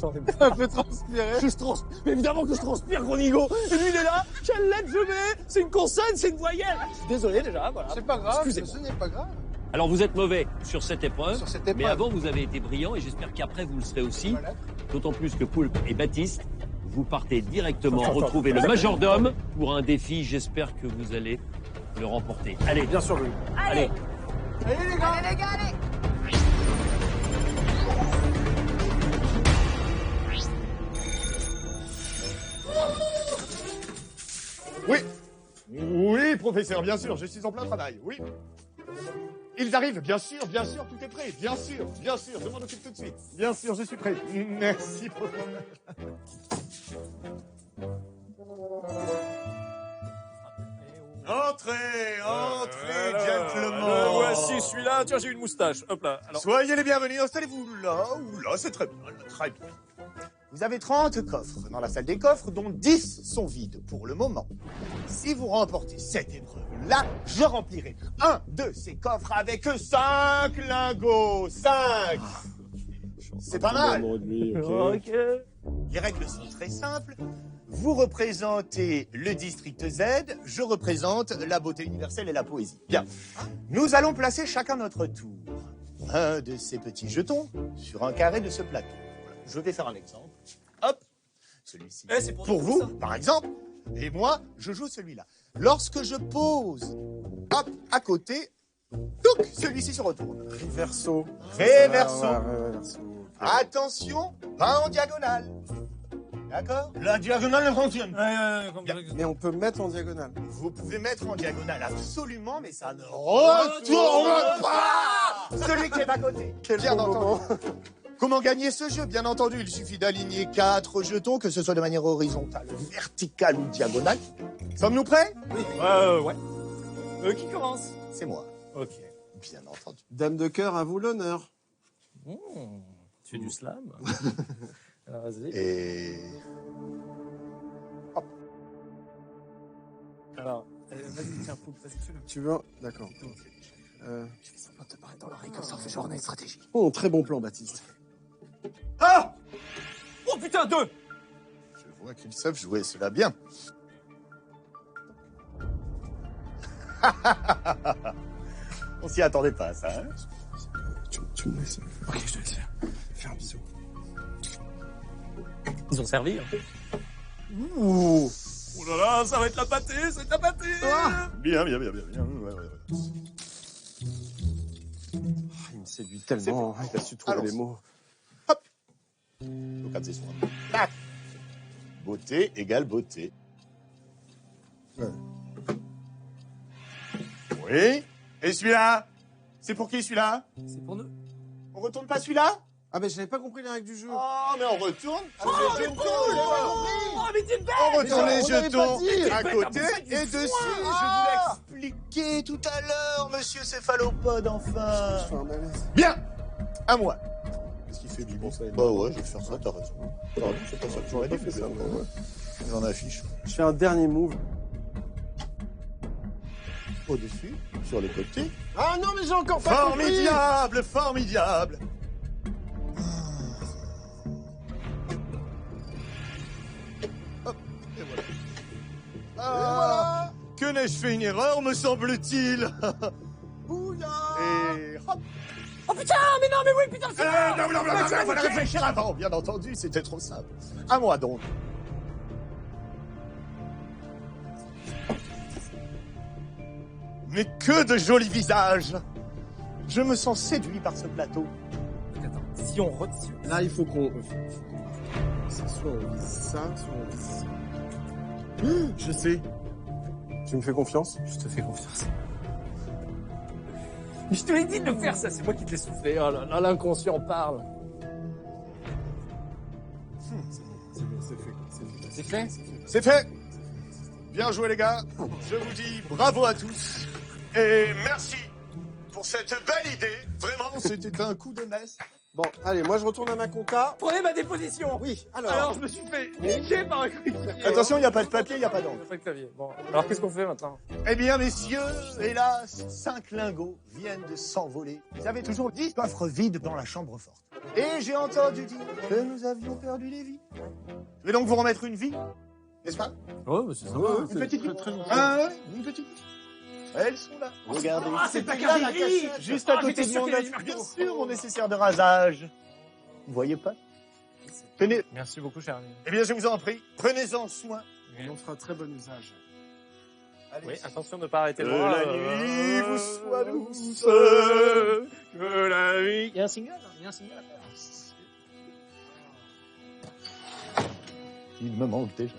J'en ai Un peu transpiré. Mais évidemment que je transpire, gros nigo. Et lui, il est là. Quelle lettre je mets? C'est une consonne, c'est une voyelle. Je suis désolé déjà, voilà. C'est pas grave. Excusez-moi. Ce n'est pas grave. Alors vous êtes mauvais sur cette épreuve, Sur cette épreuve. mais avant vous avez été brillant et j'espère qu'après vous le serez aussi. Voilà. D'autant plus que Poulpe et Baptiste, vous partez directement retrouver le majordome pour un défi. J'espère que vous allez le remporter. Allez, Bien sûr, oui. Allez. Allez les gars. Allez, les gars, allez. Oui. Oui, professeur, bien sûr, je suis en plein travail, oui. Ils arrivent, bien sûr, tout est prêt, bien sûr, je m'en occupe tout de suite. Bien sûr, je suis prêt. Merci, professeur. Entrez, gentlemen. Voici celui-là. Tiens, j'ai une moustache. Hop là. Alors, Soyez les bienvenus, installez-vous là ou là, c'est très bien, très bien. Vous avez 30 coffres dans la salle des coffres, dont 10 sont vides pour le moment. Si vous remportez cette épreuve-là, je remplirai un de ces coffres avec 5 lingots. 5. C'est pas mal. Ok. Les règles sont très simples. Vous représentez le district Z, je représente la beauté universelle et la poésie. Bien. Nous allons placer chacun notre tour un de ces petits jetons sur un carré de ce plateau. Voilà. Je vais faire un exemple. Hop, celui-ci. c'est pour vous, ça. par exemple. Et moi, je joue celui-là. Lorsque je pose, hop, à côté, touc, celui-ci se retourne. Reverso. Reverso. Reverso. Attention, pas en diagonale. D'accord? La diagonale ne fonctionne. Mais on peut mettre en diagonale. Vous pouvez mettre en diagonale absolument, mais ça ne retourne pas. Celui qui est à côté. Bien entendu. Comment gagner ce jeu? Bien entendu, il suffit d'aligner 4 jetons, que ce soit de manière horizontale, verticale ou diagonale. Sommes-nous prêts? Ouais. Qui commence? C'est moi. Ok. Bien entendu. Dame de cœur, à vous l'honneur. Tu fais du slam. Alors, vas-y. Et... Alors, vas-y, tiens, Poulpe, vas-y, fais-le. Tu veux? D'accord. Je vais pas te parler dans l'oreille comme ça, on fait genre on a une stratégie. Oh, très bon plan, Baptiste. Ah! Oh putain, 2! Je vois qu'ils savent jouer, cela bien. On s'y attendait pas, ça. Hein? Tu me laisses. Ok, je te laisse faire un bisou. Ils ont servi. Hein. Ouh. Oh là là, ça va être la pâtée, ça va être la pâtée. Ah. Bien. Ouais. Il me séduit tellement. Il a su trouver Alors, les mots. Localisation. Tac. Beauté égale beauté. Ouais. Oui. Et celui-là? C'est pour qui celui-là? C'est pour nous. On retourne pas celui-là? Ah, mais j'avais pas compris les règles du jeu. Oh, mais on retourne. Oh, mais t'es bête! On retourne les on avait jetons pas dit. à Bête, côté t'as bouffé du et dessus. foin. Je vous l'ai expliqué tout à l'heure, monsieur céphalopode, enfin. Je fais un malaise. Bien. À moi. Qu'est-ce qu'il fait du bon? Bah ouais, je vais faire ça, t'as raison. T'as raison, c'est pas ça que j'aurais Pas dit, fait ça, mais moi, ouais. j'en affiche. Je fais un dernier move. Au-dessus, sur les côtés. Ah non, mais j'ai encore pas compris. Formidable. Hop, et voilà. Ah, que n'ai-je fait une erreur, me semble-t-il. Bouya. Et hop. Oh putain, mais non, mais oui, putain, c'est là. Non, il fallait réfléchir avant, bien entendu, c'était trop simple. À moi donc. Mais que de jolis visages. Je me sens séduit par ce plateau. Attends, si on retire. Là, il faut qu'on. C'est soit on vise ça, soit on vise ça. Je sais. Tu me fais confiance? Je te fais confiance. Mais je te l'ai dit de le faire, ça, c'est moi qui te l'ai soufflé. Oh là là, l'inconscient parle. C'est fait. C'est fait. Bien joué les gars. Je vous dis bravo à tous. Et merci pour cette belle idée. Vraiment, c'était un coup de messe. Bon, allez, moi je retourne à ma compta. Prenez ma déposition. Oui, Alors, je me suis fait niquer par un coéquipier. Attention, il n'y a pas de papier, il n'y a pas d'encre. Pas de clavier. Bon, alors qu'est-ce qu'on fait maintenant? Eh bien, messieurs, hélas, 5 lingots viennent de s'envoler. Ils avaient toujours 10 coffres vides dans la chambre forte. Et j'ai entendu dire que nous avions perdu des vies. Je vais donc vous remettre une vie, n'est-ce pas? Oh, mais c'est ça. Une petite vie. Ah, ouais, une petite vie. Elles sont là. Regardez. Ah, c'est pas là, la Camélie. cachette, juste à côté j'étais de sûr mon qu'il y avait œuf. du Bien marteau. sûr, mon nécessaire de rasage. Vous voyez pas? Tenez. Merci beaucoup, cher ami. Eh bien, je vous en prie, prenez-en soin. On en fera très bon usage. Allez. Oui, attention de ne pas arrêter Que le bras. la nuit vous soit douce. Que la nuit. Il y a un single, il y a un single à faire. Il me manque déjà.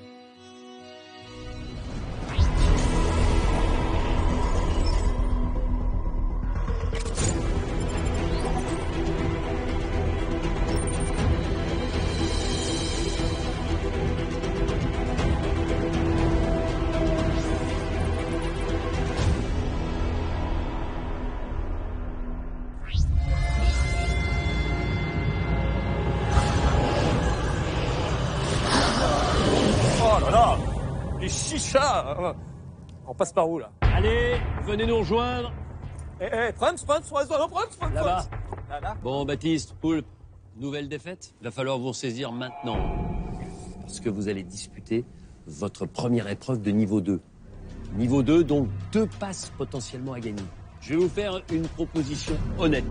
Oh là là, les chichas. On passe par où là? Allez, venez nous rejoindre. Prums, Là-bas. Là. Bon, Baptiste, Poulpe, nouvelle défaite. Il va falloir vous ressaisir maintenant. Parce que vous allez disputer votre première épreuve de niveau 2. Niveau 2, donc 2 passes potentiellement à gagner. Je vais vous faire une proposition honnête.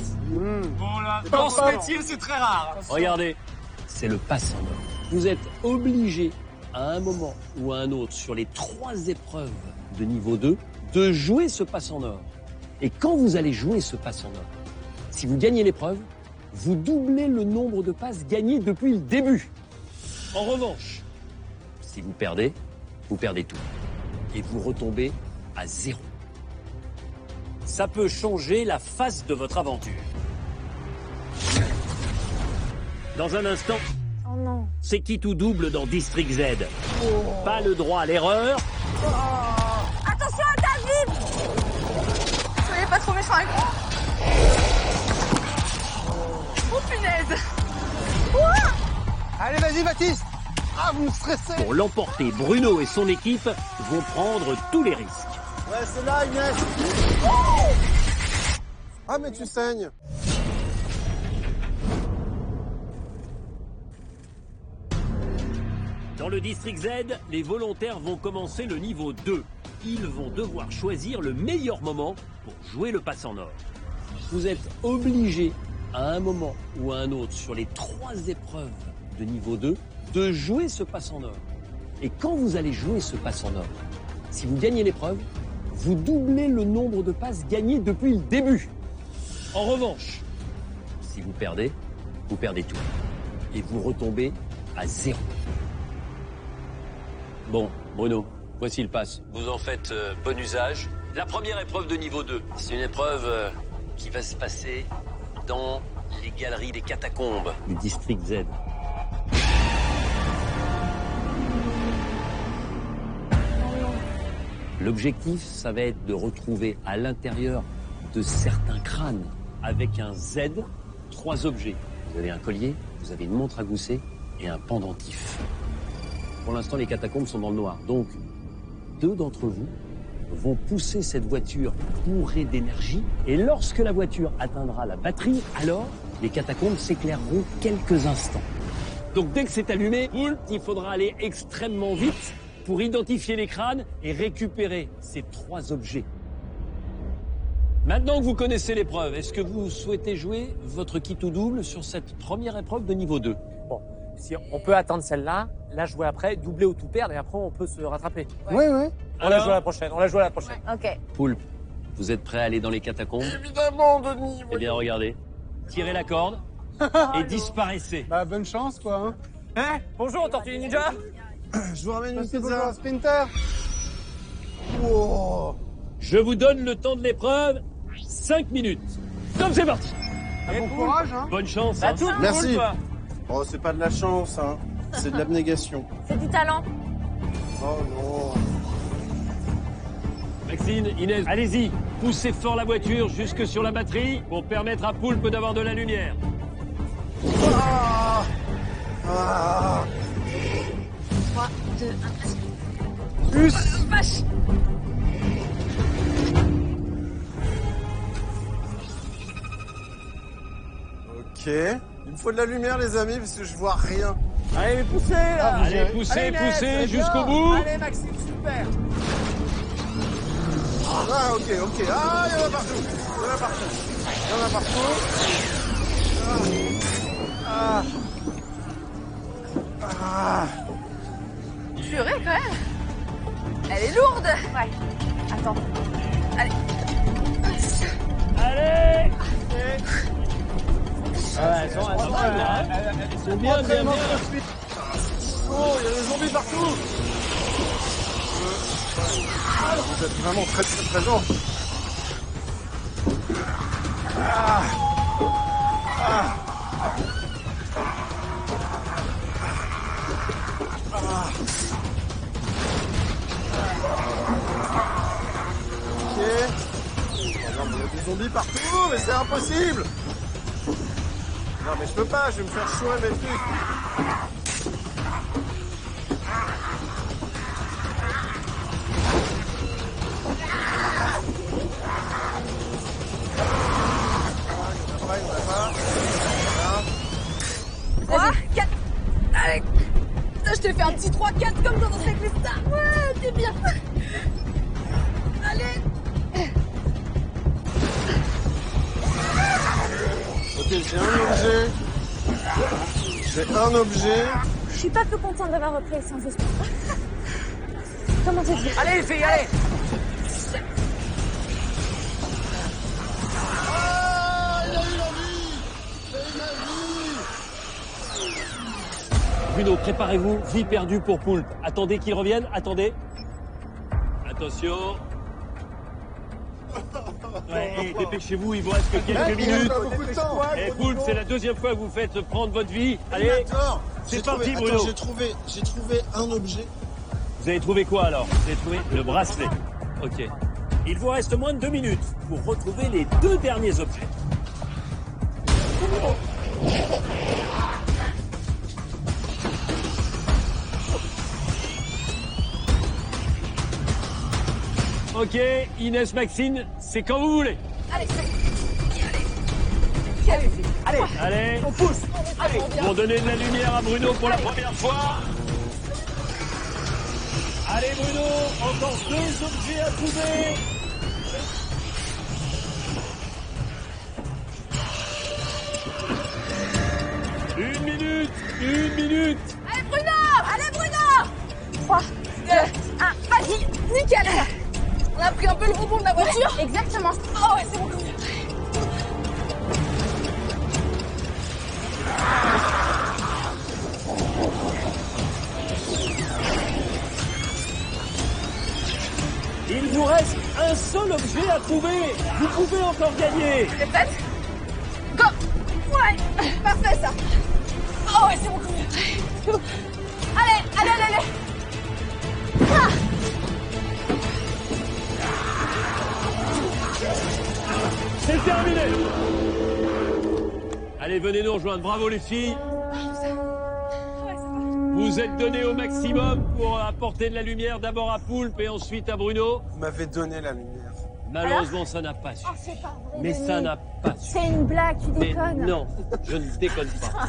Bon là, dans ce métier, c'est très rare. Regardez, c'est le pass en or. Vous êtes obligé, à un moment ou à un autre, sur les 3 épreuves de niveau 2, de jouer ce pass en or. Et quand vous allez jouer ce pass en or, si vous gagnez l'épreuve, vous doublez le nombre de passes gagnées depuis le début. En revanche, si vous perdez tout. Et vous retombez à 0. Ça peut changer la face de votre aventure. Dans un instant, Oh non. c'est qui tout double dans District Z. Pas le droit à l'erreur. Attention à ta vie. Soyez pas trop méchant avec moi. Allez, vas-y, Baptiste. Ah, vous me stressez. Pour l'emporter, Bruno et son équipe vont prendre tous les risques. Ouais, c'est là, Inès. Ah, mais tu saignes. Dans le district Z, les volontaires vont commencer le niveau 2. Ils vont devoir choisir le meilleur moment pour jouer le pass en or. Vous êtes obligés, à un moment ou à un autre, sur les 3 épreuves de niveau 2, de jouer ce pass en or. Et quand vous allez jouer ce pass en or, si vous gagnez l'épreuve, vous doublez le nombre de passes gagnées depuis le début. En revanche, si vous perdez tout. Et vous retombez à 0. Bon, Bruno, voici le pass. Vous en faites bon usage. La première épreuve de niveau 2, c'est une épreuve qui va se passer dans les galeries des catacombes du district Z. L'objectif, ça va être de retrouver à l'intérieur de certains crânes, avec un Z, 3 objets. Vous avez un collier, vous avez une montre à gousset et un pendentif. Pour l'instant, les catacombes sont dans le noir. Donc, 2 d'entre vous vont pousser cette voiture bourrée d'énergie. Et lorsque la voiture atteindra la batterie, alors les catacombes s'éclaireront quelques instants. Donc, dès que c'est allumé, il faudra aller extrêmement vite pour identifier les crânes et récupérer ces 3 objets. Maintenant que vous connaissez l'épreuve, est-ce que vous souhaitez jouer votre kit ou double sur cette première épreuve de niveau 2? Bon, si on peut attendre celle-là, là jouer après, doubler ou tout perdre et après on peut se rattraper. Oui, oui. On la joue à la prochaine, on la joue à la prochaine. Ok. Poulpe, vous êtes prêt à aller dans les catacombes? Évidemment, Denis. Eh bien, regardez. Tirez la corde et disparaissez. Bah, bonne chance, quoi. Hein? Bonjour, Tortue Ninja. Je vous ramène une Merci beaucoup, pizza. Splinter. Wow. Je vous donne le temps de l'épreuve, 5 minutes. Donc c'est parti. Bon courage, hein. Bonne chance. Bah, hein. tout le Merci. monde, quoi. Oh, c'est pas de la chance, hein. C'est de l'abnégation. C'est du talent. Oh non. Maxine, Inès, allez-y. Poussez fort la voiture jusque sur la batterie pour permettre à Poulpe d'avoir de la lumière. Ah. Ah. 3, 2, 1, Plus. vache. Ok. Il me faut de la lumière, les amis, parce que je vois rien. Allez, mais poussez là. Allez, poussez, Inès, poussez c'est jusqu'au bien. bout. Allez, Maxime, super. Ah, ok, ok. Ah, il y en a partout. Il y en a partout. Il y en a partout. Ah. Ah. Ah. Purée, quand même. Elle est lourde. Ouais. Attends. Allez. Allez. Ouais, elles sont bien. C'est bien, bien, bien. Oh, il y a des zombies partout. Ah, vous êtes vraiment très très présents. Ah. Ah. Ah. Ok. Oh non, mais il y a des zombies partout, mais c'est impossible. Non mais je peux pas, je vais me faire chouer mes trucs. Il y en a pas. 3, 4. Allez. Putain, je te fais un petit 3-4 comme dans notre Equista. Ouais, t'es bien. Allez. Ok, j'ai un objet. J'ai un objet. Je suis pas peu contente d'avoir repris les séances de sport. Comment te dire? Allez, les filles, allez. Ah, il a eu la vie. Il a eu la vie. Bruno, préparez-vous. Vie perdue pour Poulpe. Attendez qu'il revienne. Attendez. Attention. Ouais, dépêchez-vous, il vous reste que quelques Il y a minutes. pas beaucoup de temps. Et Poulpe, c'est la 2e fois que vous faites prendre votre vie. Allez, D'accord. c'est parti, Bruno. Attends, j'ai trouvé un objet. Vous avez trouvé quoi alors? Vous avez trouvé le bracelet. Ok. Il vous reste moins de 2 minutes pour retrouver les 2 derniers objets. Ok, Inès, Maxine, c'est quand vous voulez. Allez, Allez, On pousse. Allez. pour donner de la lumière à Bruno pour la première fois. Allez Bruno, encore 2 objets à trouver. Une minute. Allez, Bruno! 3, 2, 1, vas-y! Nickel! On a pris un peu le rebond de la voiture. Exactement. Oh ouais, c'est bon. Il vous reste un seul objet à trouver. Vous pouvez encore gagner. T'es prête? Go! Ouais! Parfait ça! Oh ouais, c'est bon. Allez! Ah! C'est terminé. Allez, venez nous rejoindre. Bravo les filles. Vous êtes donnés au maximum pour apporter de la lumière d'abord à Poulpe et ensuite à Bruno. Vous m'avez donné la lumière. Malheureusement, ça n'a pas su. Oh, c'est pas vrai. Mais ça n'a pas su. C'est une blague, tu Mais déconnes. non, je ne déconne pas.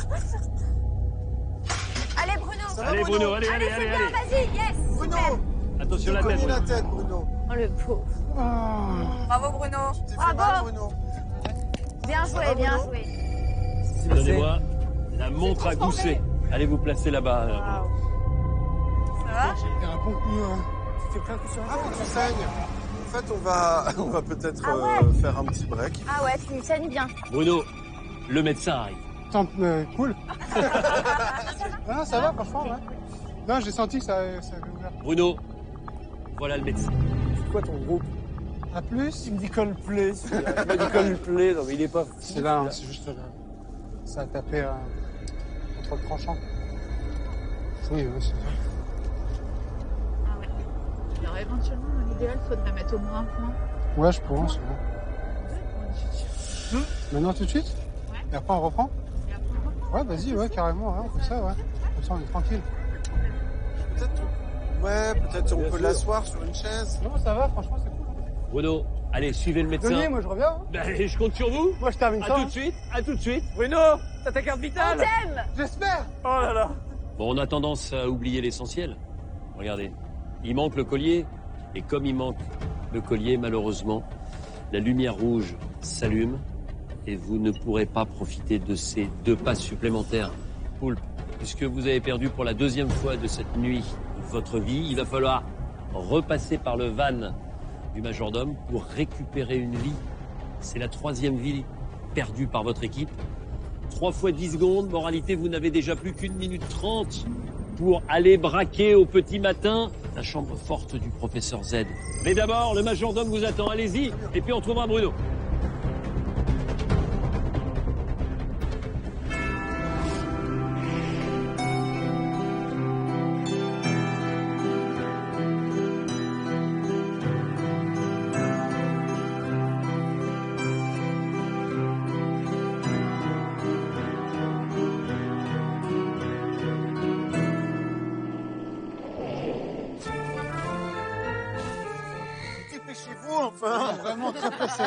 Allez, Bruno! Allez Bruno, allez. Allez, c'est bien, vas-y, yes! Bruno, Attention tu la tête. connais la Bruno. tête, Bruno. Oh, le pauvre. Bravo, Bruno. T'es fait mal, Bravo! Bruno. Bien va, joué, bien Bruno joué. Donnez-moi la montre à gousset. Allez vous placer là-bas. Ça va? T'as un bon coup, hein. Tu fais plein de coups sur la Ah, tête. mais tu saignes. En fait, on va peut-être Ah ouais. faire un petit break. Ah ouais, tu saignes bien. Bruno, le médecin arrive. Attends, cool. Non, ça va, franchement, ouais. Non, j'ai senti que ça avait ouvert. Bruno, voilà le médecin. C'est quoi ton groupe? À plus. Il me dit Coldplay. Il me dit Coldplay. Non, mais il est pas fou. C'est là, hein, c'est juste là. Ça a tapé entre le tranchant. Oui, ouais, c'est ça. Ah ouais. Alors éventuellement, dans l'idéal, il faudrait mettre au moins un point. Ouais, je pense. Ouais. Ouais. Maintenant, tout de suite? Ouais. Et après, on reprend? Et après, on reprend. Ouais, vas-y, ouais, carrément, ouais, comme ça, ouais. Comme ça, on est tranquille. Peut-être on peut l'asseoir sur une chaise. Non, ça va, franchement, c'est cool. Bruno, allez, suivez le médecin. Denis, moi, je reviens. Hein. Ben, allez, je compte sur vous. Moi, je termine À ça. tout hein. de suite, à tout de suite. Bruno, t'as ta carte On vitale? t'aime! J'espère. Oh là là. Bon, on a tendance à oublier l'essentiel. Regardez, il manque le collier. Et comme il manque le collier, malheureusement, la lumière rouge s'allume et vous ne pourrez pas profiter de ces 2 passes supplémentaires. Poulpe, puisque vous avez perdu pour la 2e fois de cette nuit votre vie, il va falloir repasser par le van du majordome pour récupérer une vie. C'est la 3e vie perdue par votre équipe. 3 fois 10 secondes, moralité, vous n'avez déjà plus qu'1 minute 30 pour aller braquer au petit matin la chambre forte du professeur Z. Mais d'abord, le majordome vous attend, allez-y, et puis on trouvera Bruno. Dépêchez-vous, enfin. Vraiment très pressé.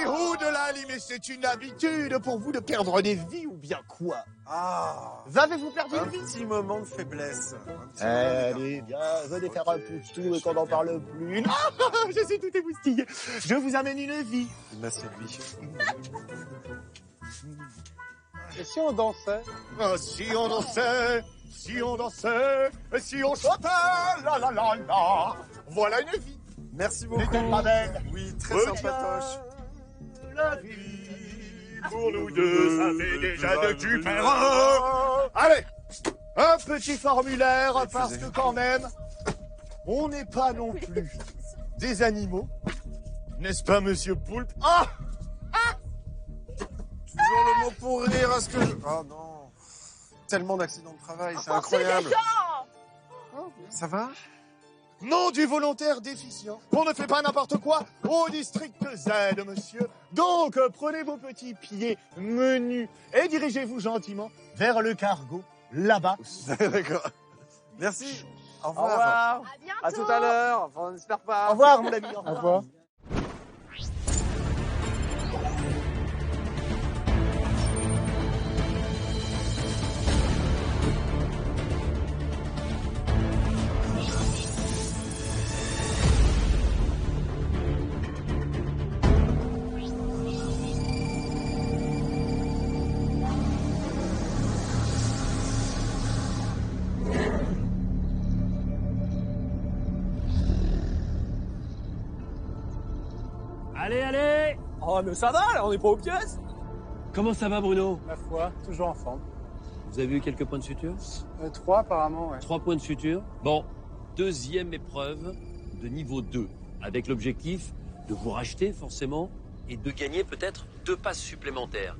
Oudelali, mais c'est une habitude pour vous de perdre des vies ou bien quoi? Ah, Avez-vous perdu un une vie? petit moment de faiblesse. Allez, bien, venez faire un pouce-tout et qu'on n'en parle plus. Non, je suis tout émoustillé. Je vous amène une vie. Il m'a séduit. Et si on dansait? Ah, si on dansait, si on dansait, si on chantait, la la la la. Voilà une vie. Merci beaucoup. N'est-elle pas belle? Oui, très Retiens sympatoche. La vie, pour nous deux, ça fait déjà de super. Allez, un petit formulaire, parce que quand même, on n'est pas non plus des animaux. N'est-ce pas, monsieur Poulpe? Ah! Toujours le mot pour rire, à ce que je... Oh non. Tellement d'accidents de travail, c'est incroyable. Ça va? nom du volontaire déficient. On ne fait pas n'importe quoi au district Z, monsieur. Donc, prenez vos petits pieds menus et dirigez-vous gentiment vers le cargo, là-bas. D'accord. Merci. Au Au revoir. revoir. À bientôt. À tout à l'heure. Enfin, on n'espère pas. Au revoir, mon ami. Au Au revoir. revoir. Allez, allez! Oh, mais ça va, là, on n'est pas aux pièces. Comment ça va, Bruno? Ma foi, toujours en forme. Vous avez eu quelques points de suture? 3 apparemment, ouais. 3 points de suture. Bon, deuxième épreuve de niveau 2, avec l'objectif de vous racheter forcément et de gagner peut-être 2 passes supplémentaires.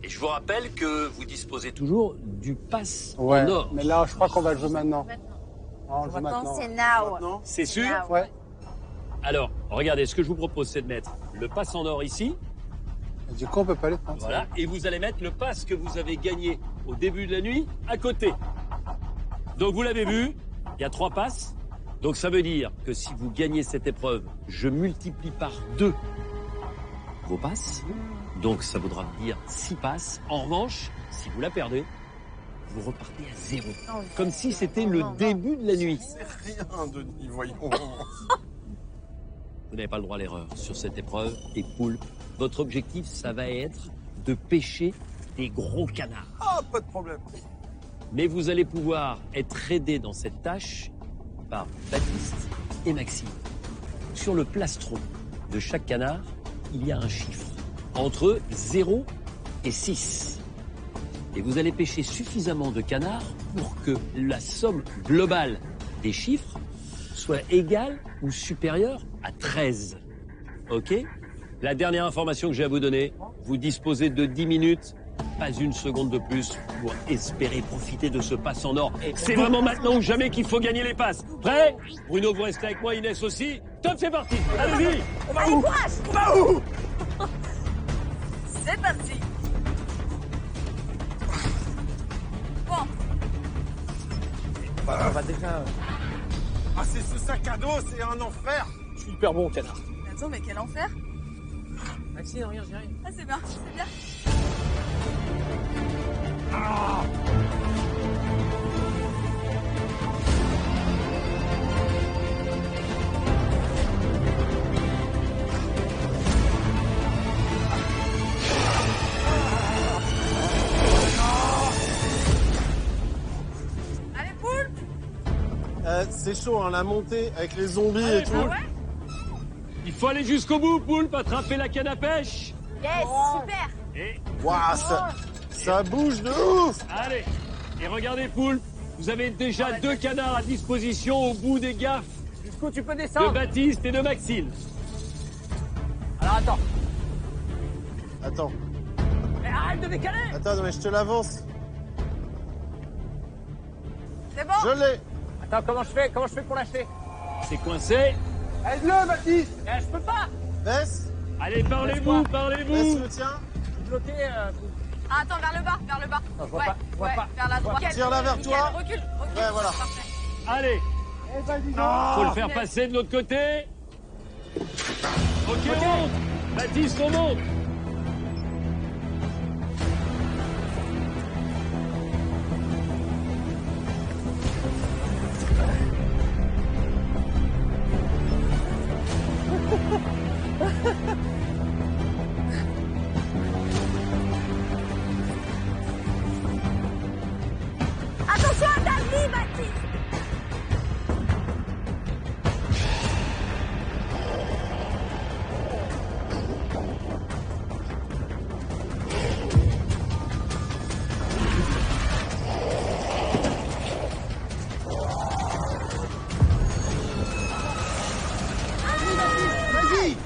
Et je vous rappelle que vous disposez toujours du pass Ouais, en or. mais là, je crois qu'on va le jouer maintenant. Maintenant. Non, on le joue Maintenant, maintenant. c'est now. Maintenant. C'est sûr? Now. Ouais. Alors, regardez, ce que je vous propose, c'est de mettre le pass en or ici, Et du coup, on peut pas les prendre. voilà, et vous allez mettre le pass que vous avez gagné au début de la nuit à côté. Donc vous l'avez vu, il y a 3 passes. Donc ça veut dire que si vous gagnez cette épreuve, je multiplie par 2 vos passes. Donc ça voudra dire 6 passes. En revanche, si vous la perdez, vous repartez à 0. Non, Comme si c'était le début de la nuit. C'est rien, Denis, voyons. Vous n'avez pas le droit à l'erreur sur cette épreuve. Et Poulpe, votre objectif, ça va être de pêcher des gros canards. Ah, pas de problème. Mais vous allez pouvoir être aidé dans cette tâche par Baptiste et Maxime. Sur le plastron de chaque canard, il y a un chiffre entre 0 et 6. Et vous allez pêcher suffisamment de canards pour que la somme globale des chiffres soit égale ou supérieure à 13. OK? La dernière information que j'ai à vous donner, vous disposez de 10 minutes, pas une seconde de plus, pour espérer profiter de ce pass en or. C'est vraiment maintenant ou jamais qu'il faut gagner les passes. Prêt? Bruno, vous restez avec moi, Inès aussi. Top, c'est parti. Allez-y. Allez, courage. On va où? C'est parti. Bon, On va déjà. Ah, c'est ce sac à dos, c'est un enfer. Je suis hyper bon au canard. attends, mais quel enfer. Maxime, rien, j'y arrive. Ah, c'est bien, c'est bien. Allez, Poulpe. C'est chaud, hein, la montée avec les zombies et tout. Ah ouais. Il faut aller jusqu'au bout, Poulpe, attraper la canne à pêche. Yes, super. Et Waouh, ça bouge de ouf. allez. Et regardez, Poulpe, vous avez déjà 2 canards à disposition au bout des gaffes Jusqu'où tu peux de descendre? Baptiste et de Maxime. Alors attends. Attends, Mais arrête de décaler! attends, mais je te l'avance. C'est bon. Je l'ai. Attends, comment je fais pour lâcher? C'est coincé. Aide-le, Baptiste! Je peux pas! Baisse. Allez, parlez-vous, Baisse parlez-vous. le tien. Je suis bloqué. Ah, attends, vers le bas, vers le bas. Non, je vois ouais, pas, je vois ouais, pas. vers la droite. Tire-la vers Nickel, toi. Recule, recule. Ouais, voilà. Parfait. Allez, faut le faire passer de l'autre côté. Ok, on monte. Baptiste, on monte. Attention à ta vie, Baptiste. Vas-y.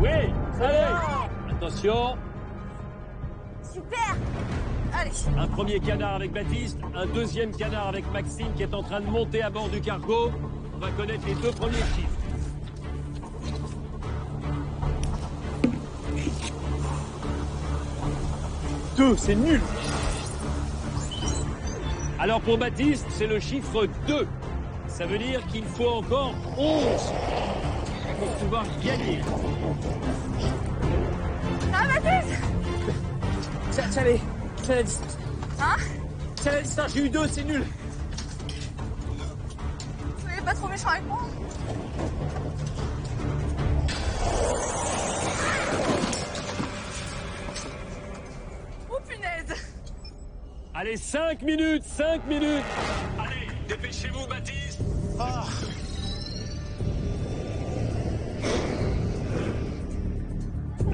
Oui, allez. Attention. Super. Allez. Un premier canard avec Baptiste, un deuxième canard avec Maxime qui est en train de monter à bord du cargo. On va connaître les 2 premiers chiffres. C'est nul. Alors pour Baptiste, c'est le chiffre 2. Ça veut dire qu'il faut encore 11 pour pouvoir gagner. Ah, Baptiste! Tiens la distance. Hein? Tiens la distance, j'ai eu 2, c'est nul. Soyez pas trop méchant avec moi. Oh punaise! Allez, 5 minutes, 5 minutes. Allez, dépêchez-vous, Baptiste. Ah.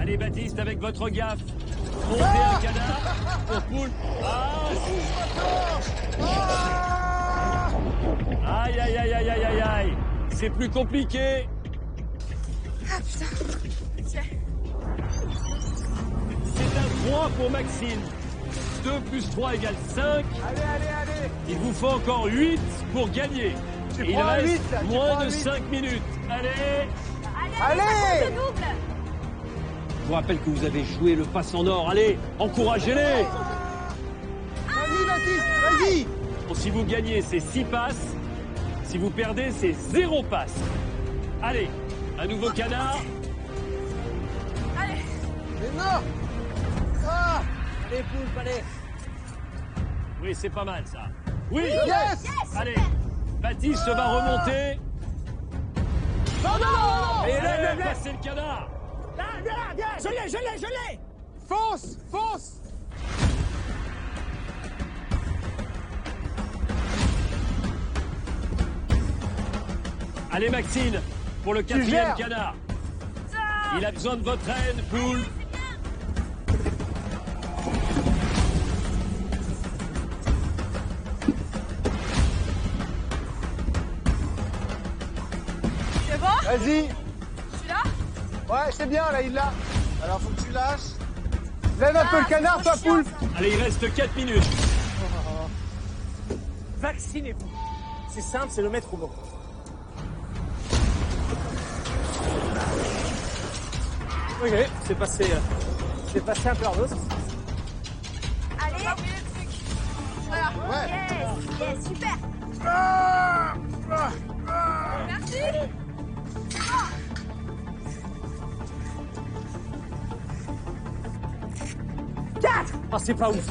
Allez, Baptiste, avec votre gaffe, montez un canard pour poule. Aïe, aïe, aïe, aïe, aïe, aïe, aïe. C'est plus compliqué. Ah putain. Tiens. C'est un 3 pour Maxime. 2 plus 3 égale 5. Allez. Il vous faut encore 8 pour gagner. Tu Il prends un reste 8, là, tu moins prends un de 8. 5 minutes. Allez. Allez! Ça compte double. Je vous rappelle que vous avez joué le pass en or. Allez, encouragez-les. Vas-y, Baptiste, vas-y. Bon, si vous gagnez, c'est 6 passes. Si vous perdez, c'est 0 passe. Allez, un nouveau canard. Allez. Mais non. Ah. Allez, poulpe, allez. Oui, c'est pas mal ça. Oui. Yes. Allez, Baptiste va remonter. Non. Et Allez, là. passez le canard. Là, je l'ai. Fonce. Allez, Maxime, pour le 4e gères. canard. Il a besoin de votre aide, poule. C'est bon? Vas-y. Je suis là? Ouais, c'est bien, là, il l'a. Alors, faut que tu lâches. Lève un peu le canard, c'est toi, trop chiant, poule. ça. Allez, il reste 4 minutes. Vaccinez-vous. C'est simple, c'est le maître mot. Ok, c'est passé un peu ardos. Allez. Voilà. Ouais. Yes, super. Merci. Ah, c'est pas ouf.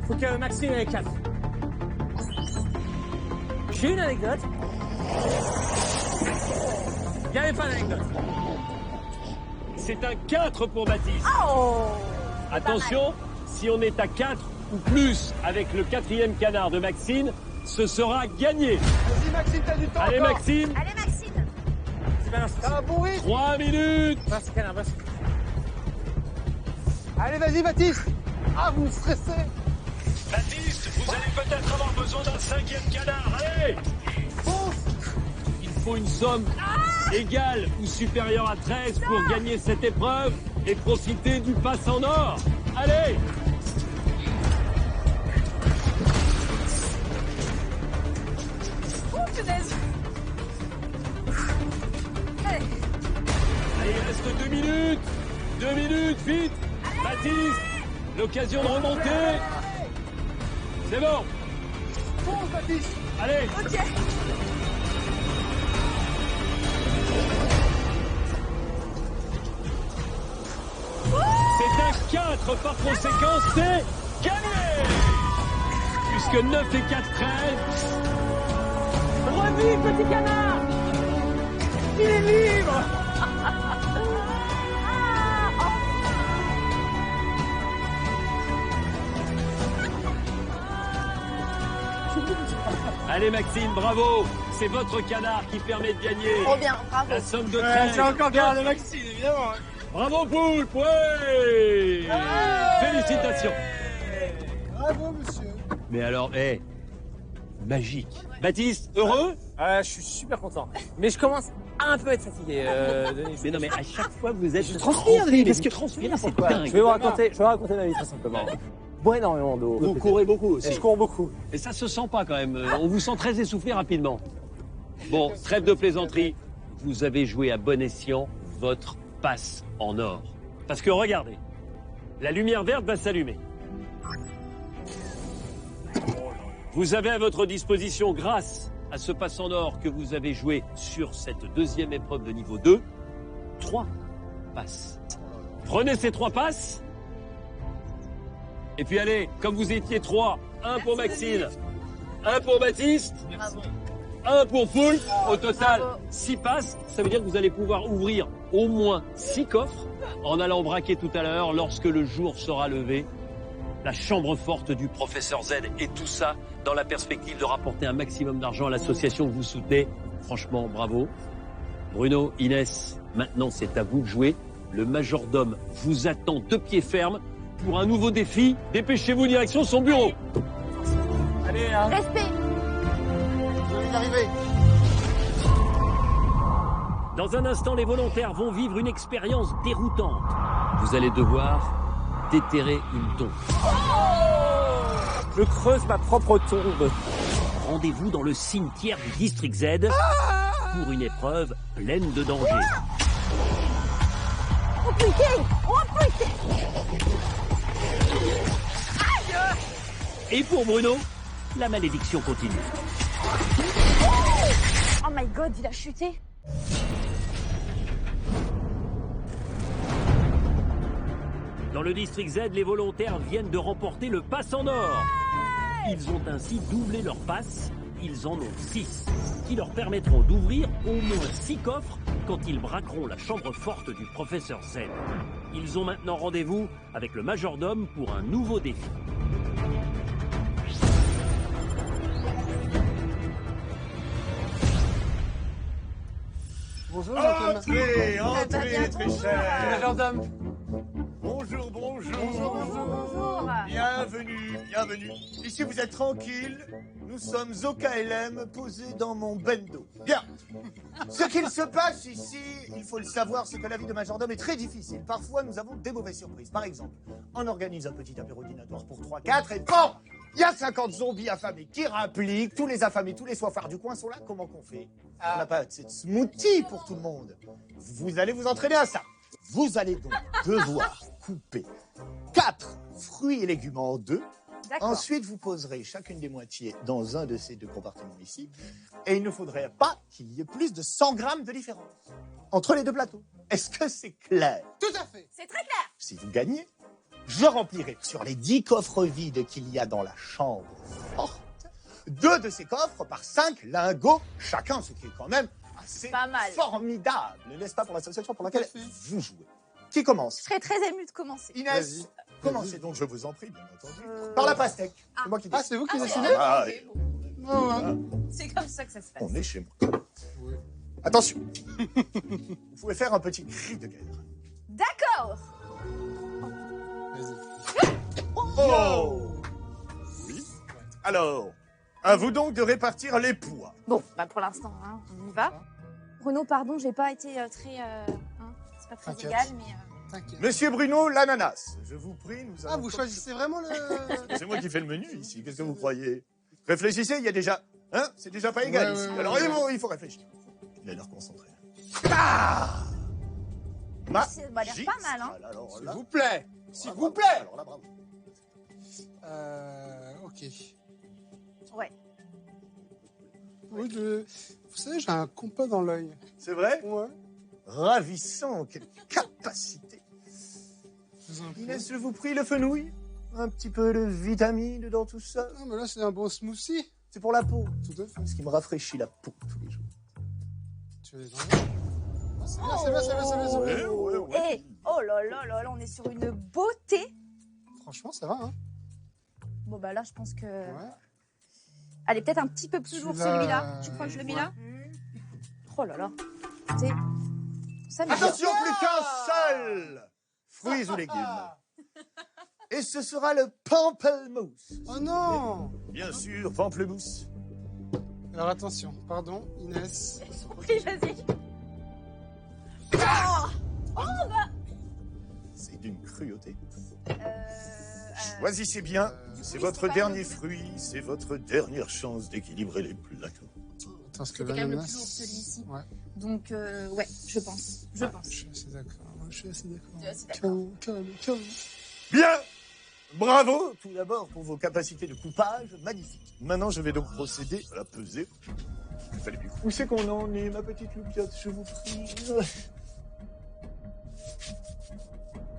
Faut que Maxime ait 4. J'ai une anecdote. Il n'y avait pas d'anecdote. C'est un 4 pour Baptiste. Oh. Attention, si on est à 4 ou plus avec le 4e canard de Maxime, ce sera gagné. Vas-y, Maxime, t'as du temps. Allez, encore. Maxime, Allez, Maxime. C'est pas l'instant. T'as un bon rythme. 3 minutes. Vas-y, canard, vas-y. Allez, vas-y, Baptiste. Ah, vous me stressez. Baptiste, vous allez peut-être avoir besoin d'un 5e canard. Allez, Fonce. il faut une somme égale ou supérieure à 13 pour gagner cette épreuve et profiter du pass en or. Allez. Oh, punaise. Allez. Allez, il reste 2 minutes. 2 minutes, vite. Baptiste, l'occasion de remonter. C'est bon. Fonce, Baptiste. Allez. Ok. C'est un 4 par conséquent, c'est gagné. Puisque 9 et 4 13. Revis, petit canard. Il est libre. Allez Maxime, bravo. C'est votre canard qui permet de gagner Trop bien, bravo. la somme de Ouais, 13. c'est encore garde de Maxime, évidemment. Bravo Poulpe, ouais. Félicitations. Bravo, monsieur. Mais alors, magique. Baptiste, heureux? Je suis super content. Mais je commence un peu à être fatigué, Denis. Mais non, mais à chaque fois vous êtes... Je transpire, Denis, parce que transpire, c'est pourquoi dingue. Je vais vous raconter ma vie très simplement. bois énormément d'eau. Vous courez beaucoup aussi. Et je cours beaucoup. Et ça se sent pas quand même. On vous sent très essoufflé rapidement. Bon, trêve de plaisanterie. Vous avez joué à bon escient votre passe en or. Parce que regardez, la lumière verte va s'allumer. Vous avez à votre disposition, grâce à ce passe en or que vous avez joué sur cette deuxième épreuve de niveau 2, 3 passes. Prenez ces 3 passes. Et puis allez, comme vous étiez 3, un pour Maxine, un pour Baptiste, un pour Poulpe. Au total, 6 passes. Ça veut dire que vous allez pouvoir ouvrir au moins 6 coffres en allant braquer tout à l'heure, lorsque le jour sera levé, la chambre forte du professeur Z. Et tout ça dans la perspective de rapporter un maximum d'argent à l'association que vous soutenez. Franchement, bravo. Bruno, Inès, maintenant c'est à vous de jouer. Le majordome vous attend de pied ferme pour un nouveau défi. Dépêchez-vous, direction son bureau. Allez, hein. Respect. Je vais y arriver. Dans un instant, les volontaires vont vivre une expérience déroutante. Vous allez devoir déterrer une tombe. Je creuse ma propre tombe. Rendez-vous dans le cimetière du District Z pour une épreuve pleine de dangers. Oh putain! Oh putain! Et pour Bruno, la malédiction continue. Oh my god, il a chuté! Dans le District Z, les volontaires viennent de remporter le pass en or. Ils ont ainsi doublé leur passe. Ils en ont 6, qui leur permettront d'ouvrir au moins 6 coffres quand ils braqueront la chambre forte du professeur Z. Ils ont maintenant rendez-vous avec le majordome pour un nouveau défi. Bonjour, Entrez, entrez, très cher. Majordome. Bonjour, bonjour. Bonjour! Bienvenue, bienvenue. Ici, vous êtes tranquille. Nous sommes au KLM, posés dans mon bendo. Bien. Ce qu'il se passe ici, il faut le savoir, c'est que la vie de majordome est très difficile. Parfois, nous avons des mauvaises surprises. Par exemple, on organise un petit apéro dînatoire pour 3-4 et bon, il y a 50 zombies affamés qui rappliquent. Tous les affamés, tous les soifards du coin sont là. Comment qu'on fait? On n'a pas de smoothie pour tout le monde. Vous allez vous entraîner à ça. Vous allez donc devoir couper 4 fruits et légumes en 2. D'accord. Ensuite, vous poserez chacune des moitiés dans un de ces 2 compartiments ici. Et il ne faudrait pas qu'il y ait plus de 100 grammes de différence entre les 2 plateaux. Est-ce que c'est clair? Tout à fait. C'est très clair! Si vous gagnez, je remplirai sur les 10 coffres vides qu'il y a dans la chambre forte, 2 de ces coffres par 5 lingots chacun, ce qui est quand même assez Pas mal. formidable, n'est-ce pas, pour l'association pour laquelle vous jouez. Qui commence? Je serais très émue de commencer. Inès, Vas-y. commencez donc, je vous en prie, bien entendu. Par la pastèque. C'est moi qui Ah, décide. c'est vous qui décidez? Ah, oui. C'est comme ça que ça se passe. On est chez moi. Attention. Vous pouvez faire un petit cri de guerre. D'accord! Oh! Oui. Alors, à vous donc de répartir les poids. Bon, bah pour l'instant, hein, on y va. Bruno, pardon, j'ai pas été très... c'est pas très T'inquiète. égal, mais... T'inquiète. Monsieur Bruno, l'ananas. Je vous prie, nous allons... Ah, vous choisissez vraiment le... C'est moi qui fais le menu ici, qu'est-ce que vous croyez? Réfléchissez, il y a déjà... Hein? C'est déjà pas égal Ouais, ici. ouais, Alors ouais. il faut réfléchir. Il a l'air concentré. Ah! Ça m'a l'air pas mal, hein. Alors S'il là... vous plaît. S'il vous plaît. Alors là, bravo. Ok. Ouais. Oui, vous savez, j'ai un compas dans l'œil. C'est vrai? Ouais. Ravissant, quelle capacité. Je vous en prie. Inès, je vous prie, le fenouil. Un petit peu de vitamine dans tout ça. Non, mais là, c'est un bon smoothie. C'est pour la peau. Tout à fait. Ce qui me rafraîchit la peau tous les jours. Tu veux les enlever? Ah, c'est bien, c'est bien, c'est bien, c'est bien, c'est bien. Eh, oh là là là là, on est sur une beauté. Franchement, ça va, hein. Bon, bah là, je pense que... Ouais. Allez, peut-être un petit peu plus lourd, Celui-là, celui-là. Tu crois que je le mets là? Oh là là. Écoutez, ça me Attention, plus qu'un seul fruits ou légumes. Et ce sera le pamplemousse. Oh non! Bien sûr, pamplemousse. Alors attention, pardon, Inès. Oui, vas-y. C'est d'une cruauté. Choisissez bien. C'est votre dernier fruit, c'est votre dernière chance d'équilibrer les plateaux. Attends, ce que C'était quand même le l'ananas... plus lourd celui-ci. Ouais. Donc, ouais, je pense. Je pense. Je suis assez d'accord. Je suis assez d'accord. Tu es assez d'accord. Calme. Bien. Bravo, tout d'abord, pour vos capacités de coupage magnifiques. Maintenant, je vais donc procéder à la pesée. Il fallait plus. Où c'est qu'on en est, ma petite loupiote, je vous prie.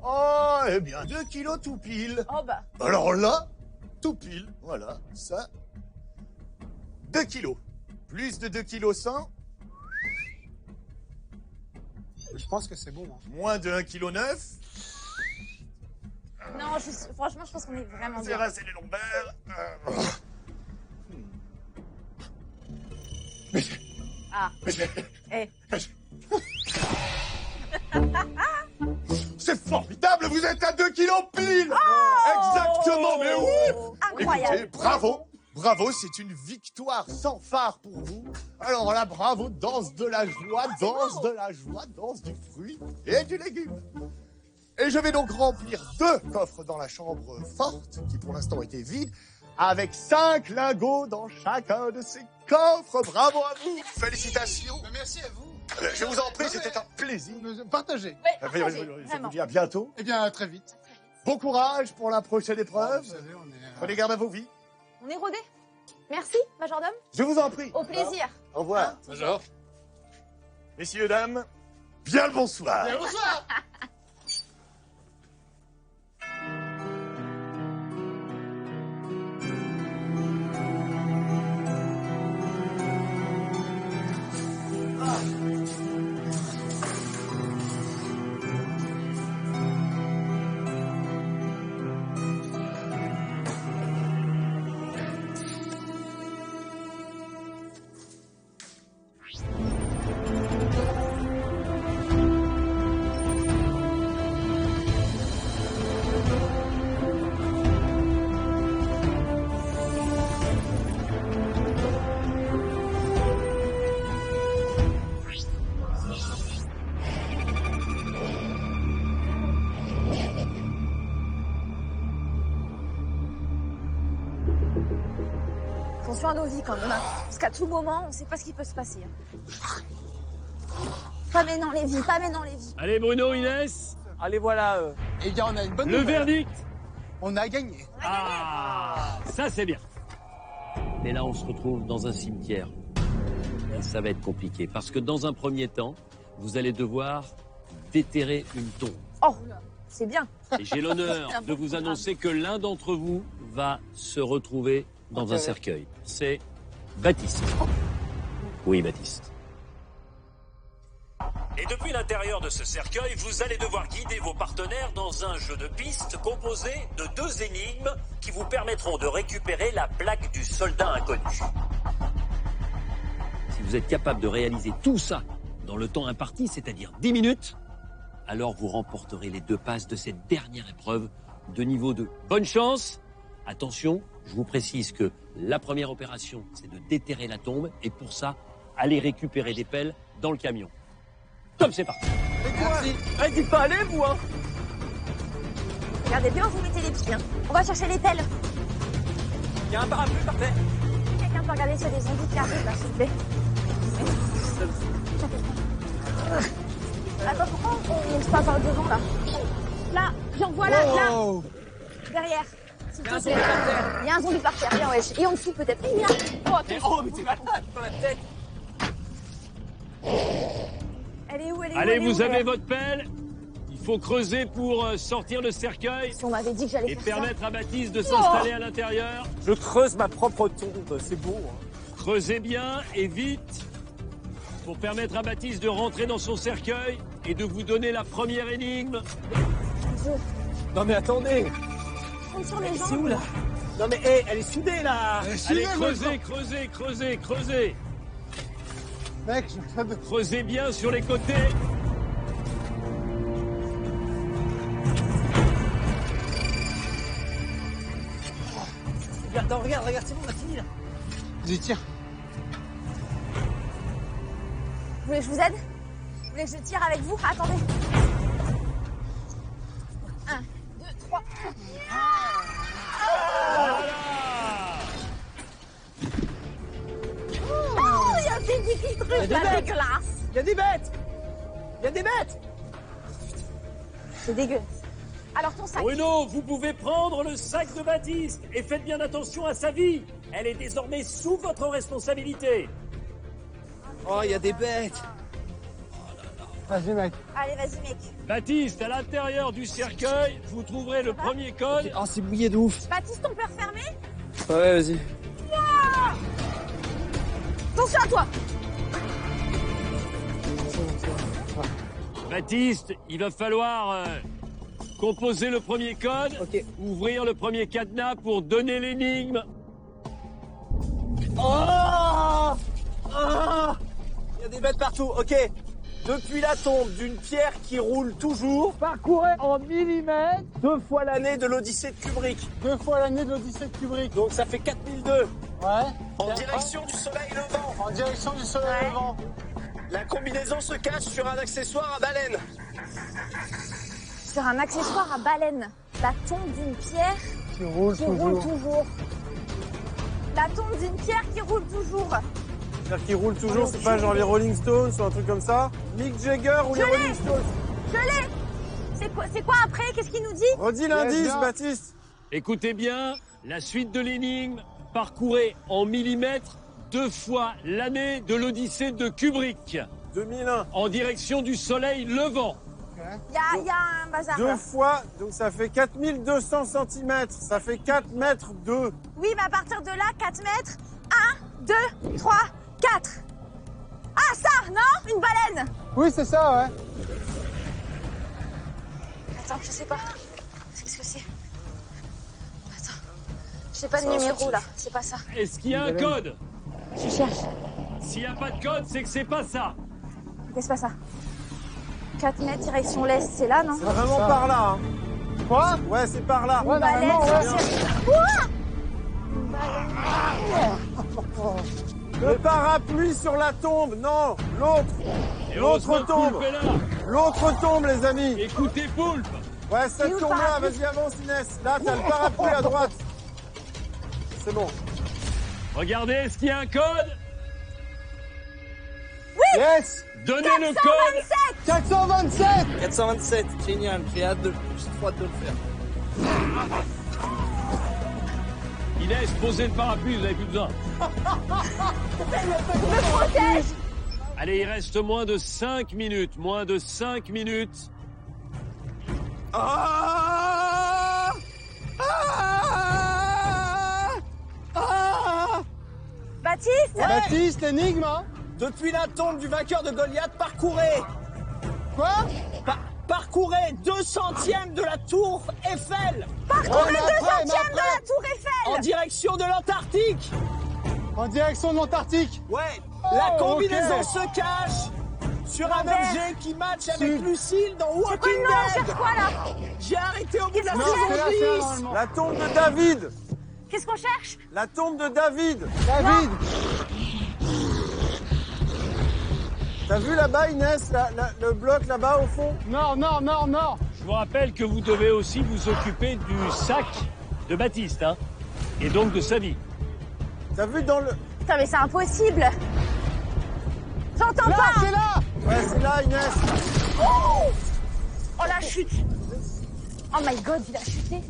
Oh, eh bien, 2 kilos tout pile. Oh bah. Alors là, tout pile, voilà, ça. 2 kilos. Plus de 2 kilos 100, Je pense que c'est bon. Hein. moins de 1 kg 9. Non, franchement, je pense qu'on est vraiment bien. Serrasser les lombaires. Ah. Eh. C'est formidable, vous êtes à 2 kilos pile. Exactement, mais oui. Incroyable. Écoutez, bravo. Bravo, c'est une victoire sans phare pour vous. Alors là, bravo, danse de la joie, danse de la joie, danse du fruit et du légume. Et je vais donc remplir 2 coffres dans la chambre forte, qui pour l'instant était vide, avec 5 lingots dans chacun de ces coffres. Bravo à vous. Félicitations. Merci à vous. Je vous en prie, c'était un plaisir. Partagez. Oui, partagez, Je vraiment. vous dis à bientôt. Eh bien, à très vite. Bon courage pour la prochaine épreuve. Vous savez, on est... Prenez garde à vos vies. On est rodés. Merci, majordome. Je vous en prie. Au plaisir. Au revoir. Bonjour. Messieurs, dames, bien le bonsoir. Bien, bonsoir. Attention à nos vies quand même, hein, parce qu'à tout moment, on ne sait pas ce qui peut se passer. Hein. Pas maintenant les vies, pas maintenant les vies. Allez Bruno, Inès, Allez, voilà. Eh bien, on a une bonne le nouvelle. verdict. On a gagné. Ah, ça c'est bien. Mais là, on se retrouve dans un cimetière. Et ça va être compliqué, parce que dans un premier temps, vous allez devoir déterrer une tombe. Oh, c'est bien. Et j'ai l'honneur de vous annoncer que l'un d'entre vous va se retrouver dans un cercueil. C'est Baptiste. Oui, Baptiste. Et depuis l'intérieur de ce cercueil, vous allez devoir guider vos partenaires dans un jeu de pistes composé de 2 énigmes qui vous permettront de récupérer la plaque du soldat inconnu. Si vous êtes capable de réaliser tout ça dans le temps imparti, c'est-à-dire 10 minutes, alors vous remporterez les 2 passes de cette dernière épreuve de niveau 2. Bonne chance. Attention, je vous précise que la première opération, c'est de déterrer la tombe. Et pour ça, allez récupérer des pelles dans le camion. Top, c'est parti. Merci. Eh, dites pas allez, vous, hein. Regardez bien où vous mettez les pieds. Hein. On va chercher les pelles. Il y a un parapluie par terre. Quelqu'un peut regarder s'il y a des zombies qui arrivent, là, s'il vous plaît. Attends, pourquoi on monte pas par devant, là? Là, j'en vois là, Oh. là, derrière. S'il Il y a un te plaît. zombie par terre. Il y a un zombie par terre, bien, wesh. Et en dessous, peut-être. Il y a. Oh, attention. Oh, mais t'es malade dans la tête. Elle est où, elle est où? Allez, elle est vous où, avez elle votre pelle. Il faut creuser pour sortir le cercueil Si on m'avait dit que j'allais et faire permettre à Baptiste de s'installer à l'intérieur. Je creuse ma propre tombe, c'est beau. Hein. Creusez bien et vite pour permettre à Baptiste de rentrer dans son cercueil et de vous donner la première énigme. ça. Non mais attendez, Compte sur les c'est jambes. où là? Non mais hé, elle est soudée là. Allez, creusez, creusez, creusez, creusez. Mec, je viens de... Creusez bien sur les côtés. Regarde, regarde, regarde, c'est bon, on a fini là. Vas-y, tire. Vous voulez que je vous aide? Vous voulez que je tire avec vous? Attendez. 1, 2, 3. des pas bêtes. dégueulasse. Il y a des bêtes. Il y a des bêtes. C'est dégueulasse. Alors ton sac. Bruno, vous pouvez prendre le sac de Baptiste et faites bien attention à sa vie. Elle est désormais sous votre responsabilité. Oh, il y a des bêtes. Vas-y, mec. Allez, vas-y, mec. Baptiste, à l'intérieur du cercueil, vous trouverez le premier code. Oh, c'est mouillé de ouf. Baptiste, on peut refermer? Ouais, vas-y. Attention à toi. Baptiste, il va falloir composer le premier code, Ok. ouvrir le premier cadenas pour donner l'énigme. Oh! Ah! Il y a des bêtes partout, ok. Depuis la tombe d'une pierre qui roule toujours, parcourez en millimètres 2 fois l'année de l'Odyssée de Kubrick. 2 fois l'année de l'Odyssée de Kubrick. Donc ça fait 4002. Ouais. En direction du soleil levant. En direction du soleil levant. La combinaison se cache sur un accessoire à baleine. Sur un accessoire à baleine. La tombe d'une pierre Qui roule qui roule toujours. La tombe d'une pierre qui roule toujours. C'est-à-dire qu'il roule toujours, c'est pas genre les Rolling Stones ou un truc comme ça. Mick Jagger ou les Je l'ai. Rolling Stones. Je l'ai. C'est quoi après? Qu'est-ce qu'il nous dit? Redis l'indice, bien. Baptiste. Écoutez bien, la suite de l'énigme, parcourez en millimètres 2 fois l'année de l'Odyssée de Kubrick, 2001. en direction du soleil levant. Il y a un bazar. 2 là. fois, donc ça fait 4200 cm. Ça fait 4 mètres 2. Oui, mais à partir de là, 4 mètres. 1, 2, 3, 4. Ah, ça, non? Une baleine. Oui, c'est ça, ouais. Attends, je sais pas. Qu'est-ce que c'est? Attends. Je sais pas de numéro là. C'est pas ça. Est-ce qu'il y a un code? Je cherche. S'il n'y a pas de code, c'est que c'est pas ça. Ok, c'est pas ça. 4 mètres, direction l'est, c'est là, non? C'est vraiment par là. Hein. Quoi? Ouais, c'est par là. Ouais, Baleine, normalement, ouais. sorcière. Ouah! Le parapluie sur la tombe. Non, l'autre. Et L'autre heureusement, tombe. Poulpe est là. L'autre tombe, les amis. Écoutez Poulpe. Ouais, Il est cette où le tombe-là, parapluie? vas-y, avance, Inès. Là, t'as le parapluie à droite. C'est bon. Regardez, est-ce qu'il y a un code? Yes. Donnez le code. 427. 427, génial. J'ai trop hâte de le faire. Inès, posez le parapluie, vous n'avez plus besoin. Me protège. Allez, il reste moins de 5 minutes. Moins de 5 minutes. Ah! Ah! Ah! Baptiste. Baptiste, énigme, hein? Depuis la tombe du vainqueur de Goliath, parcourez! Quoi? Parcourez 2/100e de la tour Eiffel! Parcourez mais 2 après, mais centièmes de après. la tour Eiffel. En direction de l'Antarctique! En direction de l'Antarctique. Ouais, la combinaison ok. se cache sur un L'envers. objet qui match avec Sud. Lucille dans Quoi, Walking non, on Dead! cherche quoi là? J'ai arrêté au bout de la Non, saison c'est là, c'est là, 10! normalement. La tombe de David. Qu'est-ce qu'on cherche? La tombe de David. David. T'as vu là-bas, Inès, le bloc là-bas au fond? Non, non, non, non. Je vous rappelle que vous devez aussi vous occuper du sac de Baptiste, hein, et donc de sa vie. T'as vu dans le... Putain, mais c'est impossible. J'entends Là, pas. c'est là. Ouais, c'est là, Inès. Oh, la chute. Oh my god, il a chuté.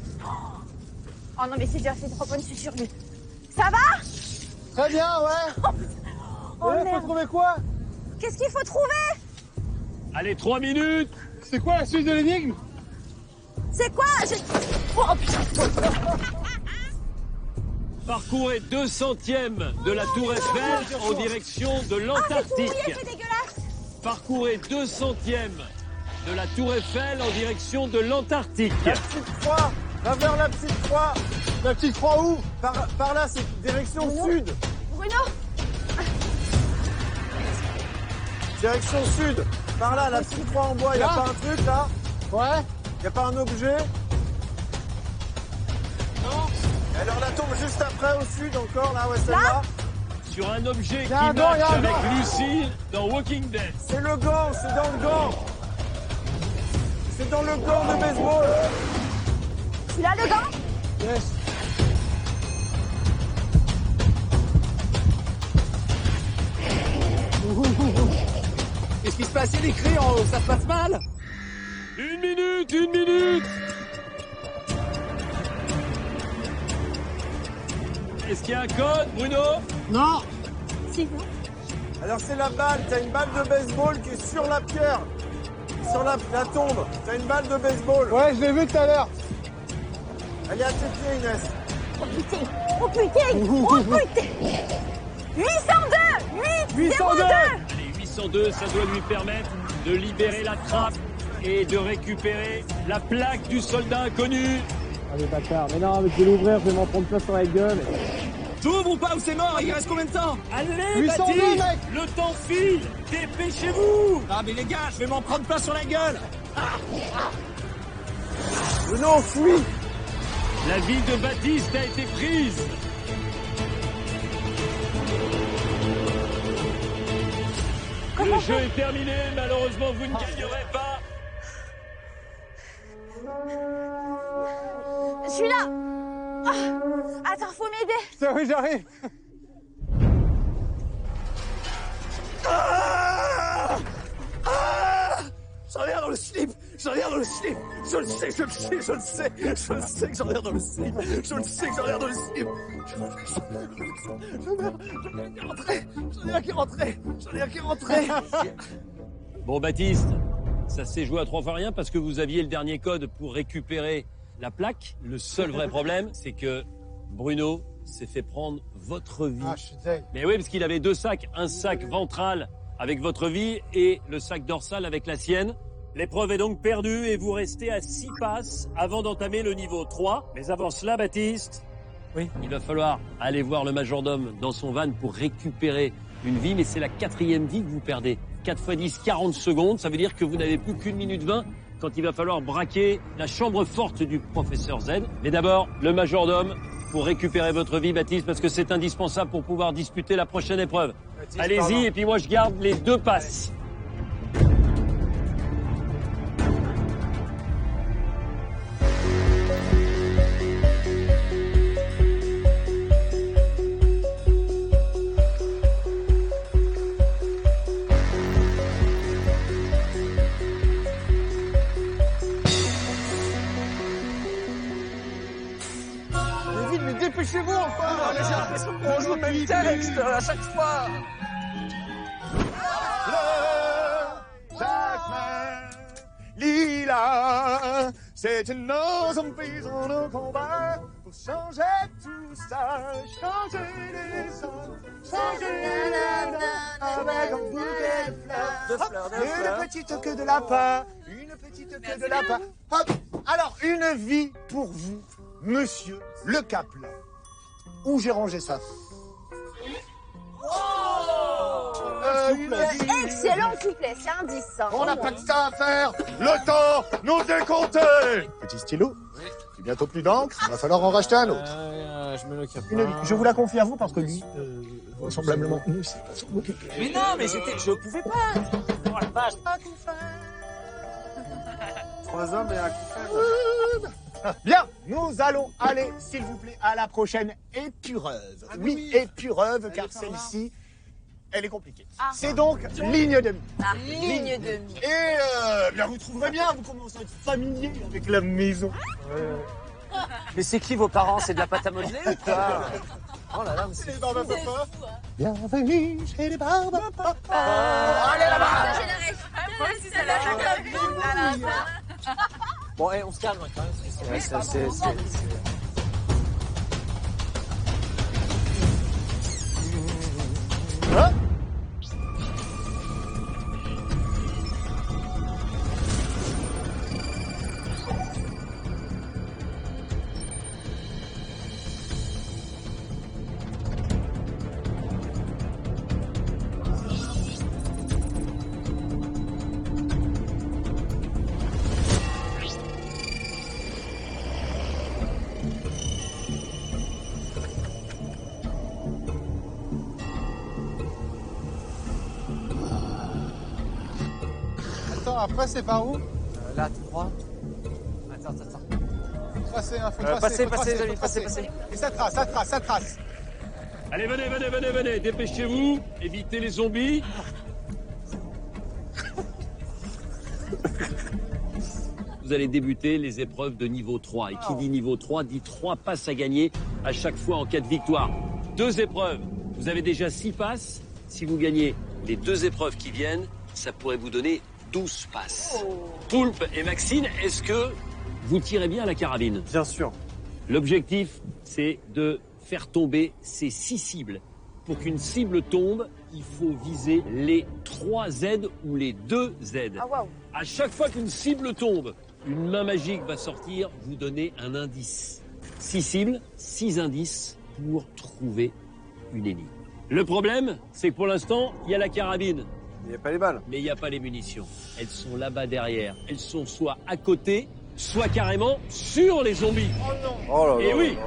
Oh non, mais c'est déjà fait 3 points de sur lui. Ça va? Très bien, ouais. Oh Et là, faut merde. trouver quoi? Qu'est-ce qu'il faut trouver? Allez, 3 minutes. C'est quoi la suite de l'énigme? C'est quoi? Oh putain. Parcourez 2/100e de la tour Eiffel en direction de Ah, c'est tout l'Antarctique. mouillé, c'est dégueulasse. Parcourez 2/100e de la tour Eiffel en direction de l'Antarctique. La petite croix. Va vers la petite croix. La petite croix où? Par là, c'est direction sud. Bruno? Direction sud. Par là, la petite croix en bois. Y a Là. pas un truc là? Ouais. Y a pas un objet? Non. Alors la tombe juste après au sud encore là, ouais, celle-là. Sur un objet qui Y a un gant, match y a un avec gant. Lucille dans Walking Dead. C'est le gant, c'est dans le gant. C'est dans le gant de baseball. Tu l'as le gant? Yes. passer des cris en haut, ça se passe mal. 1 minute, 1 minute. Est-ce qu'il y a un code, Bruno? Non. Si, non. Alors c'est la balle, t'as une balle de baseball qui est sur la pierre. Sur la tombe. T'as une balle de baseball. Ouais, je l'ai vu tout à l'heure. Elle est à tes pieds, Inès. Oh putain. Oh putain. Oh putain. 802. 802. Allez, 802, ça doit lui permettre de libérer la trappe et de récupérer la plaque du soldat inconnu. Allez, bâtard. Mais non, mais je vais l'ouvrir, je vais m'en prendre plein sur la gueule. T'ouvres ou pas ou c'est mort? Il reste combien de temps? Allez, 802, Baptiste, mec. le temps file. Dépêchez-vous. Ah mais les gars, je vais m'en prendre plein sur la gueule. Bruno, fuis. La ville de Baptiste a été prise. Le jeu est terminé, malheureusement vous ne gagnerez pas. Je suis là. Ah. Attends, faut m'aider. Oui, j'arrive. J'en ai rien dans le slip. J'en ai rien dans le slip. Je le sais, je le sais, je le sais. Je le sais que j'en ai rien dans le slip. Je le sais que j'en ai rien dans le slip. J'en ai rien qui est rentré. J'en ai rien qui est rentré. Bon, Baptiste, ça s'est joué à 3 fois rien parce que vous aviez le dernier code pour récupérer la plaque. Le seul vrai problème, c'est que Bruno s'est fait prendre votre vie. Ah, je suis deg. Mais oui, parce qu'il avait 2 sacs. Un sac ventral avec votre vie et le sac dorsal avec la sienne. L'épreuve est donc perdue et vous restez à 6 passes avant d'entamer le niveau 3. Mais avant cela, Baptiste, Oui. il va falloir aller voir le majordome dans son van pour récupérer une vie. Mais c'est la 4e vie que vous perdez. 4 x 10, 40 secondes. Ça veut dire que vous n'avez plus qu'1 minute 20 quand il va falloir braquer la chambre forte du professeur Z. Mais d'abord, le majordome pour récupérer votre vie, Baptiste, parce que c'est indispensable pour pouvoir disputer la prochaine épreuve. Baptiste, Allez-y, pardon. et puis moi je garde les 2 passes. Mais vite, mais dépêchez-vous enfin. J'ai l'impression qu'on joue le même texte à chaque fois. Jasmin, Lila, c'est une ensemble prison de combat pour changer tout ça, changer les sons, changer les noms avec un bouquet de fleurs. Une petite queue de lapin, une petite queue de lapin. Hop. Alors, une vie pour vous, monsieur Le Caplin. Où j'ai rangé ça? Une vie. Excellent soufflet, c'est un 10. Hein. On n'a pas que ça à faire. Le temps nous décompté. Petit stylo. C'est bientôt plus d'encre. Il va falloir en racheter un autre. Je me le capte. Une vie. Je vous la confie à vous parce que lui, vraisemblablement, ne sait pas s'en occuper. Mais non, mais je pouvais pas. Oh la vache. 3 hommes et un coup. Bien, nous allons aller, s'il vous plaît, à la prochaine épreuve. Oui, épreuve, car celle-ci, elle est compliquée. Ah. C'est donc ligne de mire. Ah, ligne de mire. Et bien, vous trouverez bien, vous commencez à être familier avec la maison. Mais c'est qui vos parents? C'est de la pâte à modeler ou quoi? Oh là là, mais c'est... Les Barbapapa. Bienvenue chez les Barbapapa. Allez Ça, là-bas. j'ai la ref. Moi aussi, c'est la Bon, on se calme quand même. C'est... Hein? Attends, après, c'est par où? Là, tout droit. Attends. Faut tracer, hein, faut tracer. Passez, les amis, faut tracer. passez. Et ça trace. Allez, venez, dépêchez-vous, évitez les zombies. vous allez débuter les épreuves de niveau 3. Et qui dit niveau 3 dit 3 passes à gagner à chaque fois en cas de victoire. 2 épreuves. Vous avez déjà 6 passes. Si vous gagnez les 2 épreuves qui viennent, ça pourrait vous donner 12 passes. Poulpe et Maxine, est-ce que vous tirez bien à la carabine? Bien sûr. L'objectif, c'est de faire tomber ces 6 cibles. Pour qu'une cible tombe, il faut viser les 3 Z ou les 2 Z. Ah, waouh. À chaque fois qu'une cible tombe, une main magique va sortir, vous donner un indice. 6 cibles, 6 indices pour trouver une énigme. Le problème, c'est que pour l'instant, il y a la carabine. Il n'y a pas les balles. Mais il n'y a pas les munitions. Elles sont là-bas derrière. Elles sont soit à côté, soit carrément sur les zombies. Oh non. Oh là là. Et oui.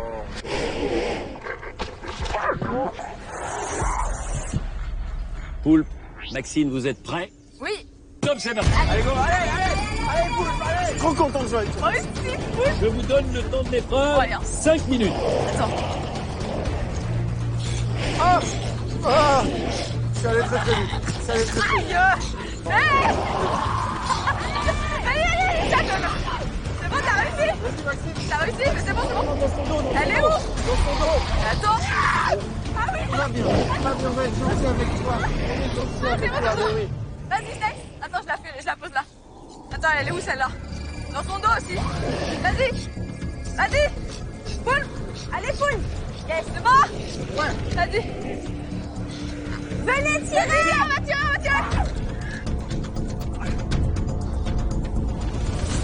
Poulpe, Maxine, vous êtes prêts? Oui. Top, c'est parti. Allez, go, allez, Poulpe, allez. Je suis trop content de jouer avec toi. Je vous donne le temps de l'épreuve. Ouais, hein. 5 minutes. Attends. Ah. Ah. Ça allait très très vite. Ça allait très très vite. Aïe. Allez, ça donne. C'est bon, t'as réussi? T'as réussi, mais c'est bon, c'est bon. Elle est où? Dans son dos. Attends. Ah oui. On va bien, on va être gentil avec toi. On est gentil avec toi, mais oui. Vas-y, Snake. Attends, je la pose là. Attends, elle est où celle-là? Dans son dos aussi. Vas-y. Vas-y. Poule. Allez, Poule. Yes, c'est bon? Ouais. Vas-y. Venez tirer. Vas-y, on va tirer.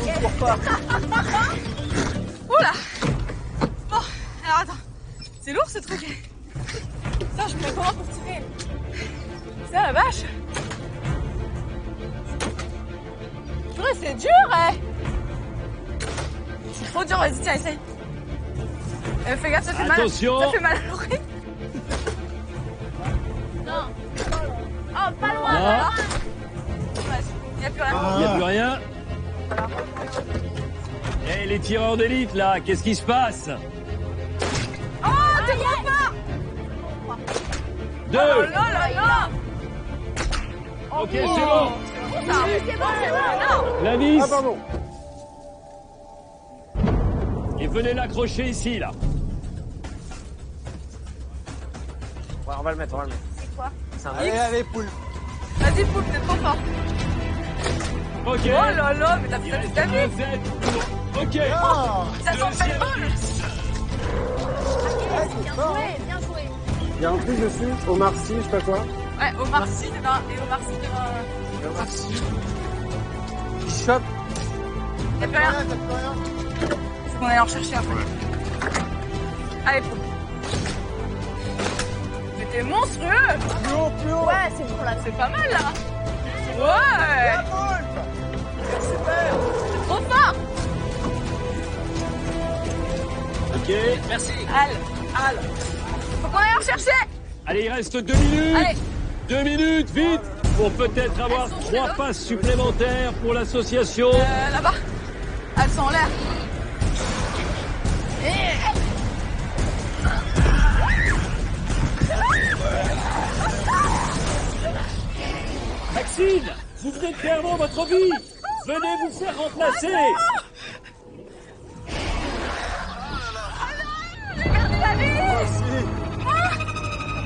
Yes. Oula. Bon, alors attends. C'est lourd ce truc. Putain, je me mets comment pour tirer? C'est la vache. Purée, c'est dur, hein. C'est trop dur, vas-y, tiens, essaye. Fais gaffe, ça fait mal. Attention. Ça fait mal à l'oreille. Non. Oh, pas loin, Non. là. Il n'y a plus rien. Il n'y a plus rien. Eh, les tireurs d'élite, là, qu'est-ce qui se passe? Oh, t'es trop fort. 2. Oh là là là. Ok, c'est bon. C'est bon. Non. La vis. Ah pardon. Et venez l'accrocher ici, là. Ouais, on va le mettre. C'est quoi? C'est un Allez, X. allez, Poule. Vas-y, Poule, t'es trop fort. Ok. Oh là là, mais t'as Il fait reste ta un vie. Z. Ok. Ah. Ça sent le bol. Bien joué. Il y a un truc dessus, Omar Sy, je sais pas quoi. Ouais, Omar Sy, c'est dans... Et Omar Sy, c'est dans... Omar Sy. Il chope. Y'a plus rien. Faut qu'on aille en chercher un peu. Allez, Poule. Mais t'es monstrueux. Plus haut. Ouais, c'est bon là, c'est pas mal là. Ouais. Super. C'est trop fort. Ok. Merci. Al. Faut qu'on aille en chercher. Allez, il reste 2 minutes. Allez. 2 minutes, vite, pour peut-être avoir 3 passes supplémentaires pour l'association. Là-bas. Elles sont en l'air. Maxine, vous venez de perdre votre vie. Venez vous faire remplacer.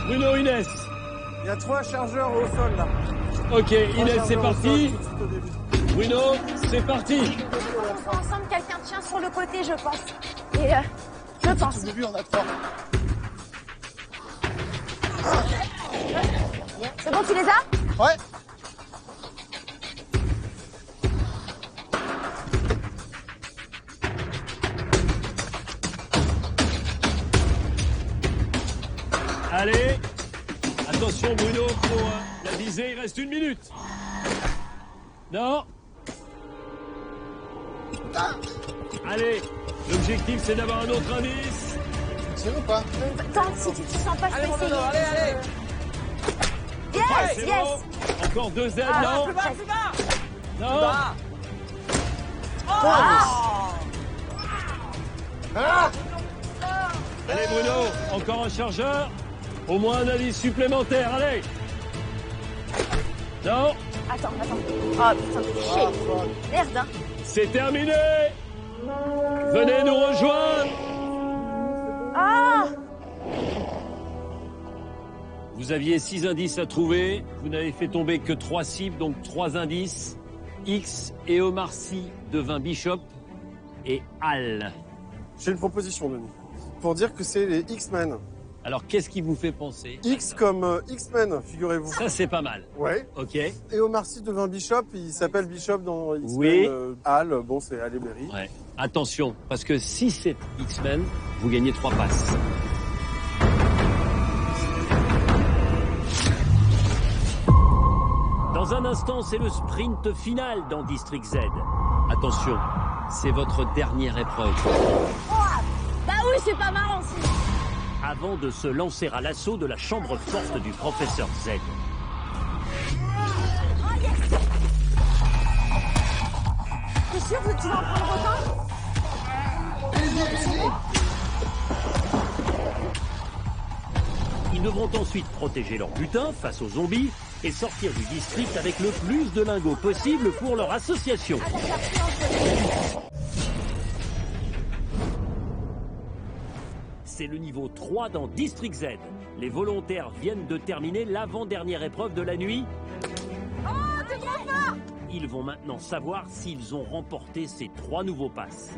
Bruno, Inès. Il y a 3 chargeurs au sol là. Ok, Inès, c'est parti. Bruno, c'est parti. Ensemble, quelqu'un tient sur le côté, je pense. Et je pense. Au début, on a 3. C'est bon, tu les as? Ouais. Allez. Attention, Bruno, pour la visée, il reste 1 minute. Non. Allez, l'objectif, c'est d'avoir un autre indice. C'est ou pas? Attends, si tu te sens pas, je Allez, peux mon essayer. dodo, allez. Yes, C'est yes. bon. Encore 2 aides, non? Plus bas. Non. Bas. Ah. Allez, Bruno, encore un chargeur. Au moins un indice supplémentaire, allez. Non. Attends. Oh putain, fais chier. Merde, hein. C'est terminé. Venez nous rejoindre. Ah! Vous aviez 6 indices à trouver. Vous n'avez fait tomber que 3 cibles, donc 3 indices. X et Omar Sy devint Bishop et Al. J'ai une proposition, Denis. Pour dire que c'est les X-Men. Alors, qu'est-ce qui vous fait penser? X comme X-Men, figurez-vous. Ça, c'est pas mal. Ouais. Ok. Et Omar Sy devint Bishop, il s'appelle Bishop dans X-Men. Oui. Al, bon, c'est Halle Berry. Ouais. Attention, parce que si c'est X-Men, vous gagnez 3 passes. Dans un instant, c'est le sprint final dans District Z. Attention, c'est votre dernière épreuve. Oh, bah oui, c'est pas marrant, si. Avant de se lancer à l'assaut de la chambre forte du professeur Z. Oh, yes! T'es sûr que tu vas en prendre autant? Ils devront ensuite protéger leur butin face aux zombies et sortir du district avec le plus de lingots possible pour leur association. C'est le niveau 3 dans District Z. Les volontaires viennent de terminer l'avant-dernière épreuve de la nuit. Oh, t'es trop fort! Ils vont maintenant savoir s'ils ont remporté ces 3 nouveaux passes.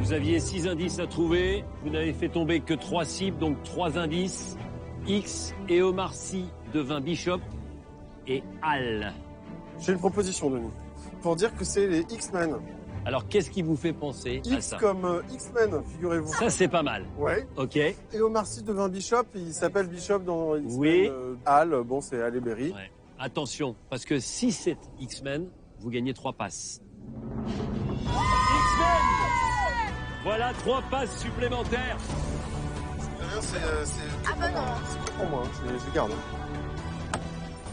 Vous aviez 6 indices à trouver. Vous n'avez fait tomber que 3 cibles, donc 3 indices. X et Omar Sy devint Bishop et Al. J'ai une proposition, Denis. Pour dire que c'est les X-Men. Alors, qu'est-ce qui vous fait penser à X ça? comme X-Men, figurez-vous. Ça, c'est pas mal. Ouais. Ok. Et Omar Sy devint Bishop, il s'appelle Bishop dans X-Men. Oui. Al, bon, c'est Halle Berry. Ouais. Attention, parce que si c'est X-Men, vous gagnez 3 passes. X-Men! Voilà 3 passes supplémentaires. C'est Ah bah non. pour moi, je garde.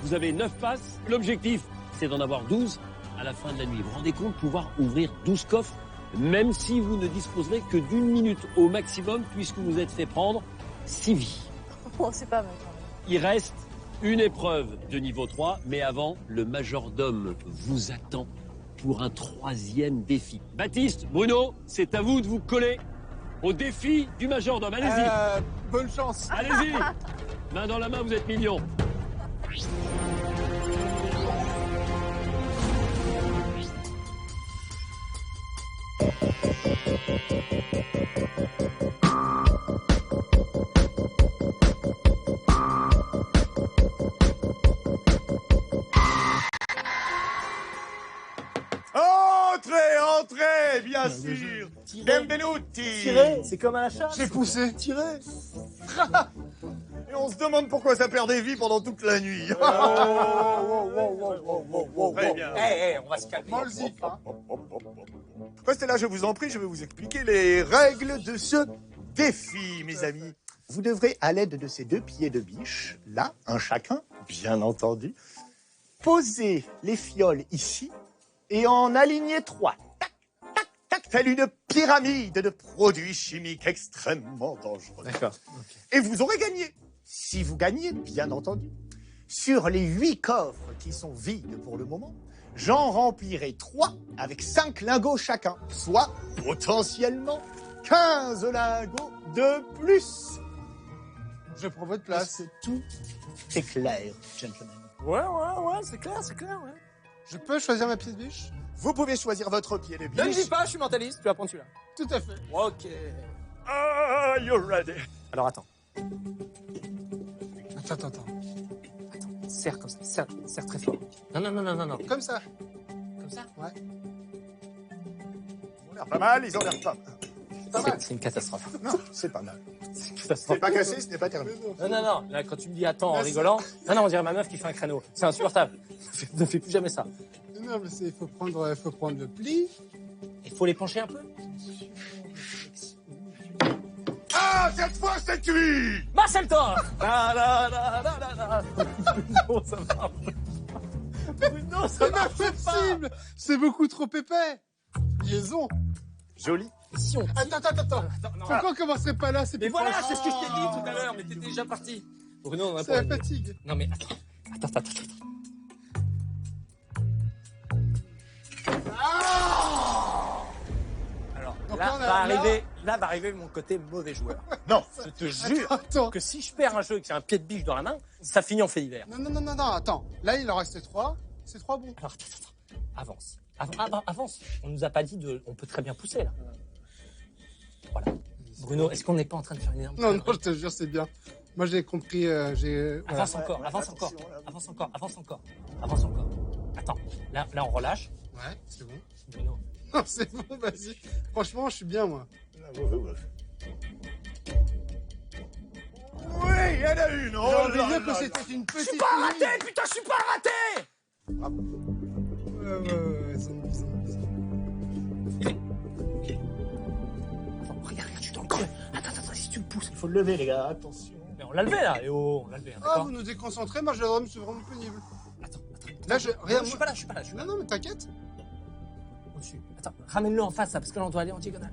Vous avez 9 passes. L'objectif, c'est d'en avoir 12 à la fin de la nuit. Vous vous rendez compte, pouvoir ouvrir 12 coffres, même si vous ne disposerez que d'1 minute au maximum, puisque vous êtes fait prendre 6 vies. Oh, c'est pas mal. Il reste une épreuve de niveau 3, mais avant, le majordome vous attend pour un 3e défi. Baptiste, Bruno, c'est à vous de vous coller au défi du majordome. Allez-y. Bonne chance. Allez-y. Main dans la main, vous êtes millions. Entrez, bien sûr. Benvenuti. Tirer, c'est comme à la chasse. J'ai poussé. Tirer. Et on se demande pourquoi ça perd des vies pendant toute la nuit. Très bien. On va se calmer. Molzik, hein. Restez là, je vous en prie, je vais vous expliquer les règles de ce défi, mes amis. Vous devrez, à l'aide de ces 2 pieds de biche, là, un chacun, bien entendu, poser les fioles ici et en aligner 3. Tac, tac, tac, telle une pyramide de produits chimiques extrêmement dangereux. D'accord. Et vous aurez gagné. Si vous gagnez, bien entendu. Sur les 8 coffres qui sont vides pour le moment, j'en remplirai 3 avec 5 lingots chacun, soit potentiellement 15 lingots de plus. Je prends votre place. Tout est clair, gentlemen. Ouais, c'est clair, ouais. Je peux choisir ma pièce biche? Vous pouvez choisir votre pied de Ne me dis biche. pas, je suis mentaliste, tu vas prendre celui-là. Tout à fait. Ok. Ah, you're ready. Alors attends. Attends. Serre comme ça, serre très fort. Non. Comme ça. Comme ça? Ouais. Ils ont l'air pas mal, ils ont l'air pas mal. C'est une catastrophe. Non, c'est pas mal. C'est une C'est catastrophe. pas cassé, ce n'est pas terminé. Non. Là, quand tu me dis attends en rigolant, non, on dirait ma meuf qui fait un créneau. C'est insupportable. Ne fais plus jamais ça. Non, mais il faut prendre le pli. Il faut les pencher un peu. Ah, cette fois, c'est cuit. Marcel Thor. Bruno, ça va. Bruno, ça C'est pas marche pas. possible. C'est beaucoup trop épais. Liaison. Joli. Et si on... Attends. non. Pourquoi on commencerait pas là? C'est Mais plus voilà, proche. c'est ce que je t'ai dit tout à l'heure, mais t'étais déjà parti. Bruno, on a C'est pas... la fatigue. Non mais attends. Là va arriver mon côté mauvais joueur. Non. Je te jure Attends. que si je perds un jeu et que j'ai un pied de biche dans la main, ça finit en fait divers. Non, attends. Là, il en restait 3. C'est 3 bons. Alors, attends. Avance. Avance. On nous a pas dit de... On peut très bien pousser, là. Voilà. Bruno, est-ce qu'on n'est pas en train de faire une énorme... Non, je te jure, c'est bien. Moi, j'ai compris, Avance encore. Attends, là, on relâche. Ouais, c'est bon. Bruno. Non, c'est bon, vas-y. Franchement, je suis bien, moi. Oui, il y en a une. J'ai envie de dire que c'était une petite... Je suis pas raté, putain, je suis pas raté. Ouais, zombie. Attends, regarde, je suis dans le creux. Attends, si tu me pousses. Il faut le lever, les gars, attention. Mais on l'a levé, là. On l'a levé, Ah, d'accord. vous nous déconcentrez, moi, je c'est vraiment pénible. Attends. Là, regarde, je suis pas là. Non, mais t'inquiète. Au-dessus. Attends, ramène-le en face, là, parce que là, on doit aller en diagonale.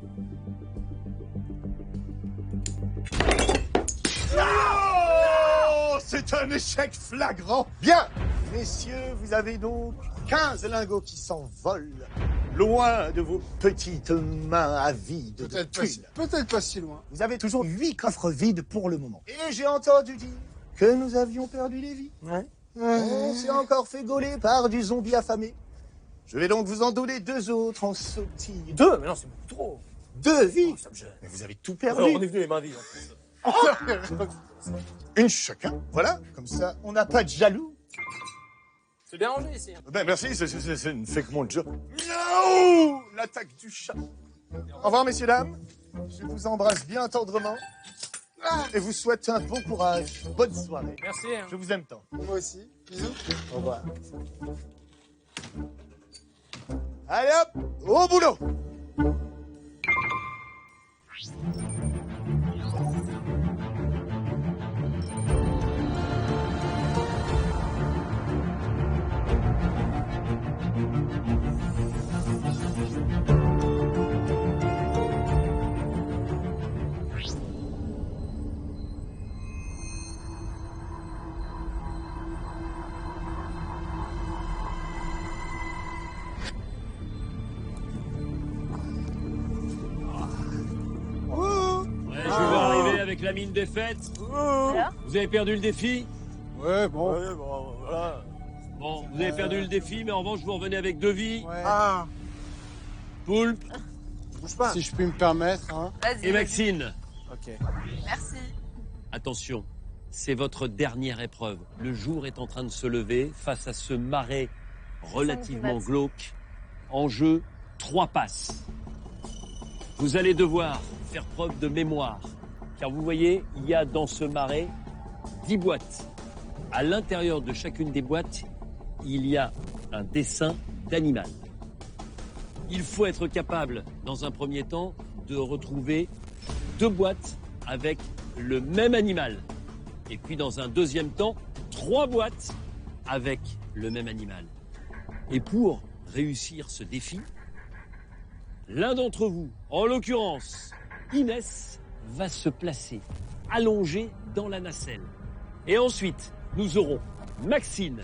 Oh, c'est un échec flagrant. Bien, messieurs, vous avez donc 15 lingots qui s'envolent loin de vos petites mains avides de thunes. Peut-être pas si loin. Vous avez toujours 8 coffres vides pour le moment. Et j'ai entendu dire que nous avions perdu les vies. Ouais. On s'est encore fait gauler par du zombie affamé. Je vais donc vous en donner 2 autres en sautille. 2? Mais non, c'est beaucoup trop. 2 vies. Oh, ça me gêne. Mais vous avez tout perdu. Alors, on est venu les mains vides, en plus. Une chacun, voilà. Comme ça, on n'a pas de jaloux. C'est bien rangé, ici. Ben merci, c'est ne fait que mon job. No, l'attaque du chat. Au revoir, messieurs, dames. Je vous embrasse bien tendrement. Et vous souhaite un bon courage. Bonne soirée. Merci. Hein. Je vous aime tant. Moi aussi. Bisous. Au revoir. Allez hop, au boulot. Avec la mine défaite. Voilà. Vous avez perdu le défi? Ouais, bon. Ouais, bon, voilà. Bon, vous avez perdu le défi, mais en revanche, vous revenez avec 2 vies. Ouais. Ah, Poulpe bouge pas. Si je puis me permettre, hein. Vas-y. et Maxine. Ok. Merci. Attention, c'est votre dernière épreuve. Le jour est en train de se lever face à ce marais relativement glauque. En jeu, 3 passes. Vous allez devoir faire preuve de mémoire. Car vous voyez, il y a dans ce marais 10 boîtes. À l'intérieur de chacune des boîtes, il y a un dessin d'animal. Il faut être capable, dans un premier temps, de retrouver 2 boîtes avec le même animal. Et puis, dans un deuxième temps, 3 boîtes avec le même animal. Et pour réussir ce défi, l'un d'entre vous, en l'occurrence Inès, va se placer allongé dans la nacelle. Et ensuite, nous aurons Maxine,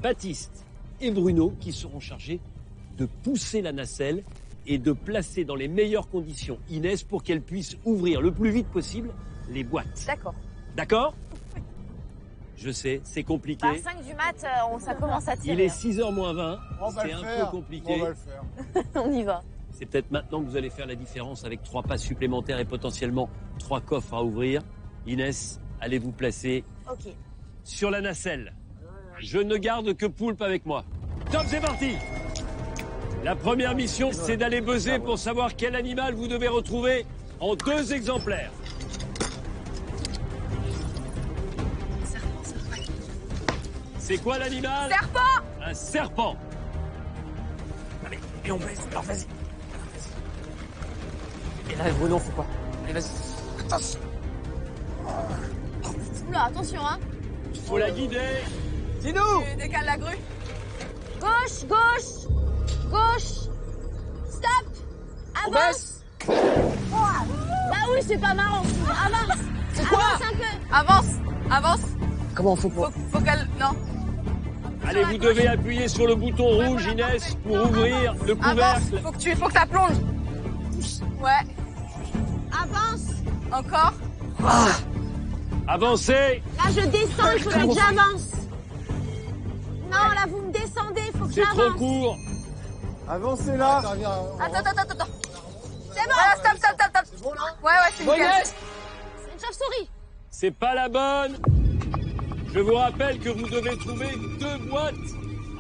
Baptiste et Bruno qui seront chargés de pousser la nacelle et de placer dans les meilleures conditions Inès pour qu'elle puisse ouvrir le plus vite possible les boîtes. D'accord. D'accord? Je sais, c'est compliqué. À 5 du mat, ça commence à tirer. Il est 6h moins 20. On va C'est le un faire. peu compliqué. On va le faire. On y va. C'est peut-être maintenant que vous allez faire la différence avec 3 passes supplémentaires et potentiellement 3 coffres à ouvrir. Inès, allez vous placer Ok. sur la nacelle. Je ne garde que Poulpe avec moi. Top, c'est parti! La première mission, c'est d'aller buzzer pour savoir quel animal vous devez retrouver en 2 exemplaires. C'est quoi l'animal? Serpent! Un serpent. Allez, et on baisse. Alors, vas-y. Et là, Bruno, on fait quoi? Allez, vas-y. Attention. Oula, attention, hein. Il faut la guider. Dis-nous! Tu décales la grue. Gauche, gauche, gauche. Stop. On Avance. baisse. Bah oui, c'est pas marrant. Avance. C'est quoi? Avance un peu. Avance, avance. Comment on fait pour... Faut qu'elle... Non. Allez, vous devez appuyer sur le bouton rouge, Inès, pour ouvrir le Avance. couvercle. Faut que ça plonge. Ouais. Avance. Encore. Avancez. Là, je descends, il faudrait que j'avance. Non, là, vous me descendez, il faut que C'est trop j'avance. court. Avancez là. Attends. C'est bon. Voilà, stop. C'est bon là? Ouais, c'est Bonne nickel. est. C'est une chauve-souris. C'est pas la bonne. Je vous rappelle que vous devez trouver 2 boîtes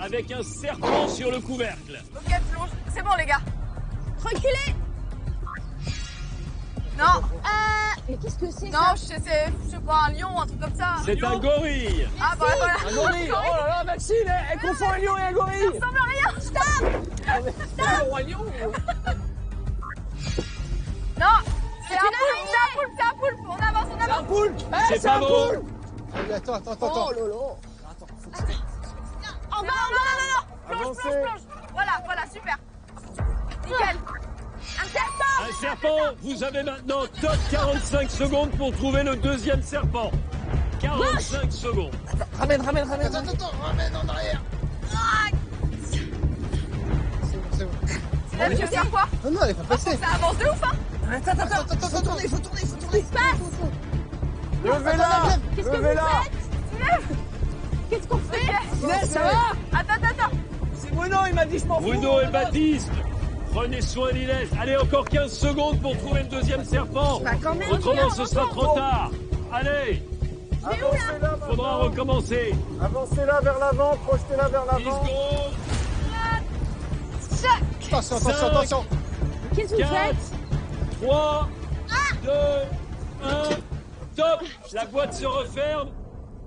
avec un serpent sur le couvercle. Ok, plonge. C'est bon, les gars. Reculez. Non. Mais qu'est-ce que c'est Non, ça? je sais pas, un lion, un truc comme ça. C'est un gorille. Ah, bah voilà. Un gorille. Oh là là, Maxime, elle confond un lion et un gorille. Ça ressemble à rien. Stop. Un lion. Non, c'est un poulpe. On avance. C'est un poulpe. C'est pas bon. Allez, attends. Oh là là. En bas. Non. Avancez. Plonge. Voilà, super. Nickel. Un serpent. Un serpent. Vous avez maintenant top 45 secondes pour trouver le deuxième serpent. 45 secondes. Ramène. Attends, ramène en arrière. C'est bon. Là, tu veux faire quoi? Non, elle est pas passée. Ça avance de ouf, hein? Attends. Faut tourner. Qu'est-ce qui se passe? Levez-la. Qu'est-ce que vous Levez-la. Lève. Qu'est-ce qu'on fait? Inès, ça va? Attends. C'est Bruno, il m'a dit je m'en fous. Bruno et Baptiste. Prenez soin d'Inès. Allez, encore 15 secondes pour trouver le deuxième serpent. Bah, quand même, Autrement, viens, ce sera trop tard. Allez, Avancez là. faudra recommencer. Avancez là vers l'avant. Projetez-la vers 10 l'avant. secondes. Attention. Qu'est-ce que vous 4, faites? 3, 2, 1, top. La boîte se referme.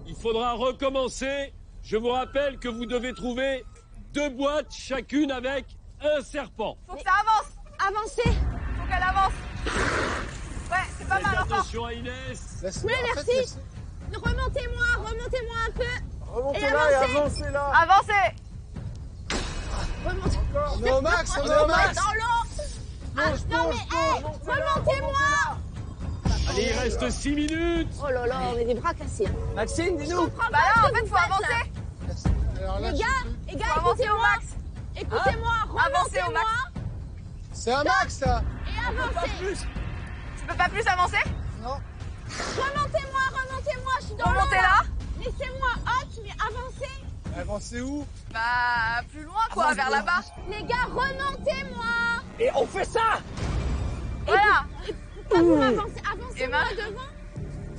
Il faudra recommencer. Je vous rappelle que vous devez trouver 2 boîtes, chacune avec un serpent. Faut que ça avance. Avancez. Faut qu'elle avance. Ouais, c'est pas Faites mal encore. attention à Inès. Oui, merci. Remontez-moi un peu. Remontez Et là et avancez. avancez là. Avancez. Remontez. On est au max. On est au max. Dans l'eau. Non mais, remontez-moi. Allez, il reste 6 minutes. Oh là là, on est des bras cassés. Maxime, dis-nous. Bah là, en fait, faut avancer. Alors là, Les gars, Faut avancer au max. écoutez-moi, Avancez au remontez-moi c'est un max ça. et avancez. Tu peux pas plus avancer? Non. Remontez-moi, je suis dans l'eau. Remontez là. Laissez-moi hop, mais avancez. Avancez où? Bah, plus loin, quoi, vers là-bas. Les gars, remontez-moi. Et on fait ça. Voilà. Pas vous avancez, avancez-moi Emma. devant.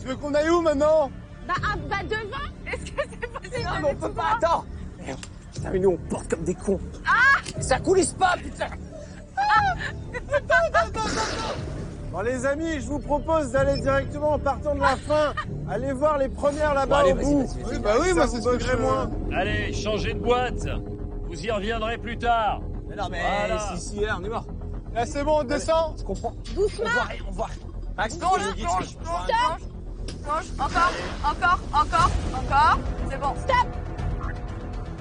Tu veux qu'on aille où maintenant? Bah devant. Est-ce que c'est possible? Non, mais on peut pas. Attends. Merde. Putain, mais nous on porte comme des cons. Ah. Ça coulisse pas, putain. Bon les amis, je vous propose d'aller directement en partant de la fin. Allez voir les premières là-bas Bon, allez, au bout. vas-y. Oui, bah oui, moi c'est ce que je moins. Allez, changez de boîte. Vous y reviendrez plus tard. Mais non, mais Voilà. si, là, on est mort. Là c'est bon, on descend. Je comprends. Doucement. On voit. Max, Plonge. Encore. C'est bon. Stop.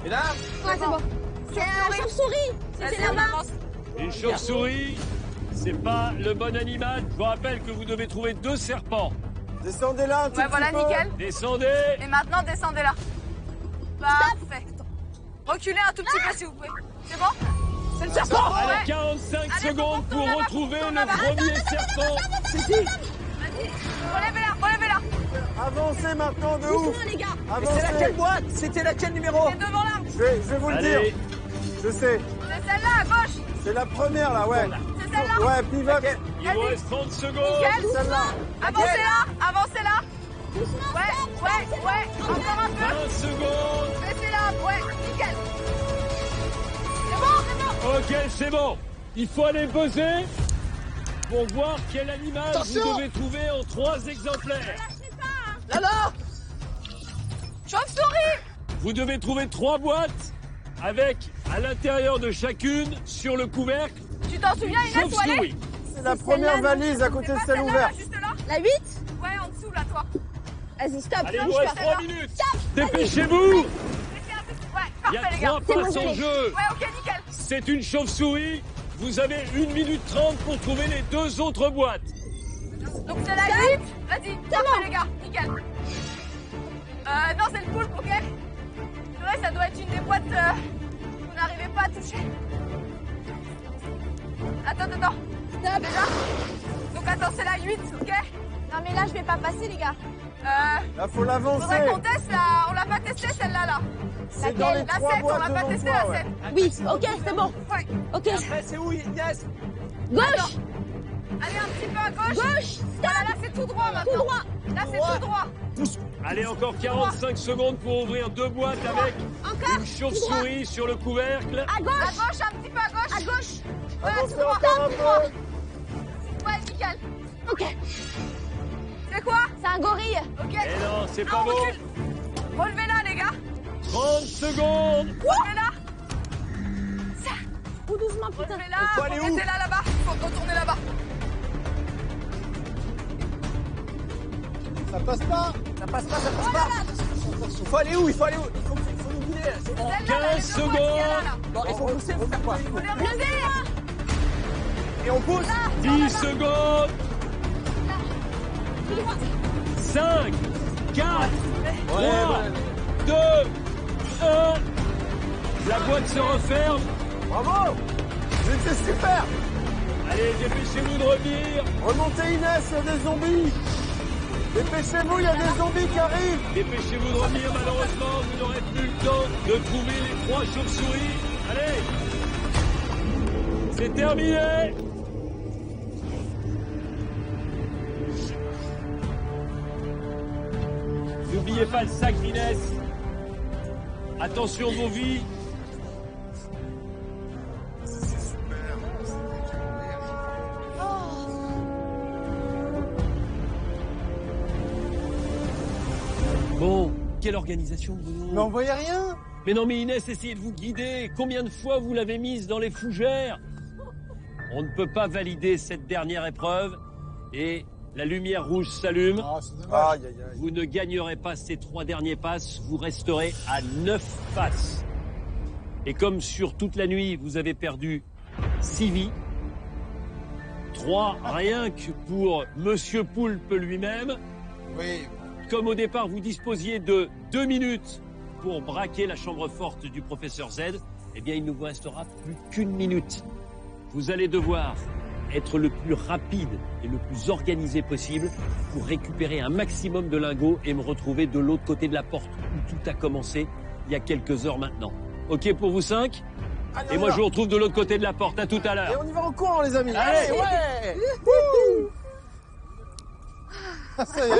Et là, Ouais, c'est bon. C'est un chauve-souris. C'était Vas-y, on là-bas. avance. Une chauve-souris, c'est pas le bon animal. Je vous rappelle que vous devez trouver 2 serpents. Descendez là un tout Ouais, petit voilà, peu. nickel. Descendez. Et maintenant, descendez là. Parfait. Reculez un tout petit peu, s'il vous plaît. C'est bon? c'est le serpent. Allez, Ouais. 45 Allez, secondes tourne pour là-bas, retrouver tourne le là-bas. premier serpent. C'est qui? Vas-y. Relevez-la. Avancez maintenant de ouf. Doucement, les gars. Mais c'est Avancez. laquelle boîte? C'était laquelle numéro? C'est devant l'arbre. Je vais vous le dire. Allez, Je sais. C'est celle-là, à gauche. C'est la première là, ouais. C'est celle-là. Ouais, pivote. il vous reste 30 secondes. Nickel. Celle-là. Avancez là. Ouais. Encore un peu. 20 secondes. Baissez là. Ouais, nickel. C'est bon. Ok, c'est bon. Il faut aller peser pour voir quel animal Attention. vous devez trouver en 3 exemplaires. Là. Chauve-souris. Vous devez trouver 3 boîtes avec, à l'intérieur de chacune, sur le couvercle, Tu t'en souviens, Inès, où elle est? chauve-souris. C'est la première valise à côté de C'est pas celle celle-là, ouverte. là, juste là? La 8. Ouais, en dessous, là, toi. Vas-y, stop. Allez, il Bouge vous reste pas. 3 minutes. Stop. Dépêchez-vous. Laissez un peu. Ouais, Il y a parfait, les gars. 3 C'est bon, passes je en l'ai. jeu. Ouais, ok, nickel. C'est une chauve-souris. Vous avez 1 minute 30 pour trouver les 2 autres boîtes. Donc c'est la 8. Vas-y, parfait, les gars. Nickel. Non, c'est le poulpe, ok? Ouais, ça doit être une des boîtes qu'on n'arrivait pas à toucher. Attends. 9. Déjà. Donc attends, c'est la 8, ok? Non, mais là, je vais pas passer, les gars. Là, faut l'avancer. Faudrait qu'on teste la... On l'a pas testé celle-là, là. C'est dans les La 3 7, on boîtes l'a pas devant testé toi, la ouais. 7. Oui, ok, c'est bon. Ouais. Ok. Après, c'est où, Inès? Gauche. Allez, un petit peu à gauche. Gauche. Voilà, là, c'est tout droit maintenant. Tout droit. Là, c'est tout droit. Allez, encore 45 secondes pour ouvrir 2 boîtes avec Encore. une chauve-souris sur le couvercle. À gauche. À gauche, un petit peu à gauche. À gauche. Voilà, Avancez tout droit. encore un Tout droit. peu. Ouais, nickel. Ok. C'est quoi? C'est un gorille. Ok. Eh non, c'est Ah, pas on bon. recule. Relevez-la, les gars. 30 secondes. Relevez-la. Tout doucement, putain. Relevez-la. faut aller où? Mettez-la là-bas. Faut retourner là-bas. Ça passe pas. Ça passe pas, ça passe pas. Il faut aller où? Il faut aller où? Il faut nous guider. Celle-là, là, les 15 deux boîtes qu'il y a là, secondes. là. Bon, il faut pousser, faut faire quoi? Faut les relever, là. Et on pousse. 10 secondes. 5, 4, 3, 2, 1. La boîte se referme. Bravo. C'était super. Allez, dépêchez-vous de revenir. Remontez Inès, il y a des zombies. Dépêchez-vous, il y a des zombies qui arrivent. Dépêchez-vous de revenir, malheureusement, vous n'aurez plus le temps de trouver les 3 chauves-souris. Allez. C'est terminé. N'oubliez pas le sac d'Inès. Attention vos vies. Bon, quelle organisation, Bruno? Mais on voyait rien. Mais non, mais Inès, essayez de vous guider. Combien de fois vous l'avez mise dans les fougères? On ne peut pas valider cette dernière épreuve. Et la lumière rouge s'allume. Ah, c'est dommage. Aïe, aïe, aïe. Vous ne gagnerez pas ces 3 derniers passes. Vous resterez à 9 passes. Et comme sur toute la nuit, vous avez perdu 6 vies. 3 rien que pour Monsieur Poulpe lui-même. Oui. Comme au départ, vous disposiez de 2 minutes pour braquer la chambre forte du professeur Z, eh bien, il ne vous restera plus qu'1 minute. Vous allez devoir être le plus rapide et le plus organisé possible pour récupérer un maximum de lingots et me retrouver de l'autre côté de la porte où tout a commencé il y a quelques heures maintenant. OK pour vous 5? Allez, Et on moi, y je va. vous retrouve de l'autre côté de la porte. À tout à Et l'heure. on y va en courant, les amis. Allez. Ouais. Wouhou. Ah, ça y est.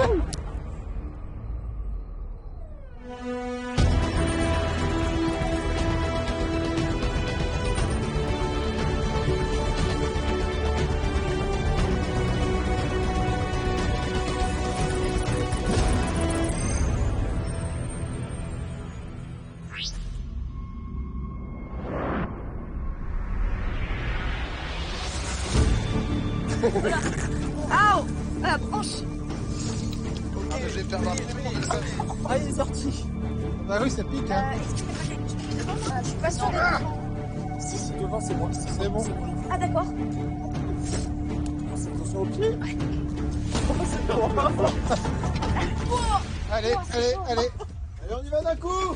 Ah, la branche. Ah, mais je vais faire marcher tout le monde avec ça. Ah, il est sorti. Bah oui, ça pique, hein. Je suis pas sûre. Si, devant, c'est moi. C'est bon. Ah, d'accord. Attention au pied. Allez, allez, allez. Allez, on y va d'un coup.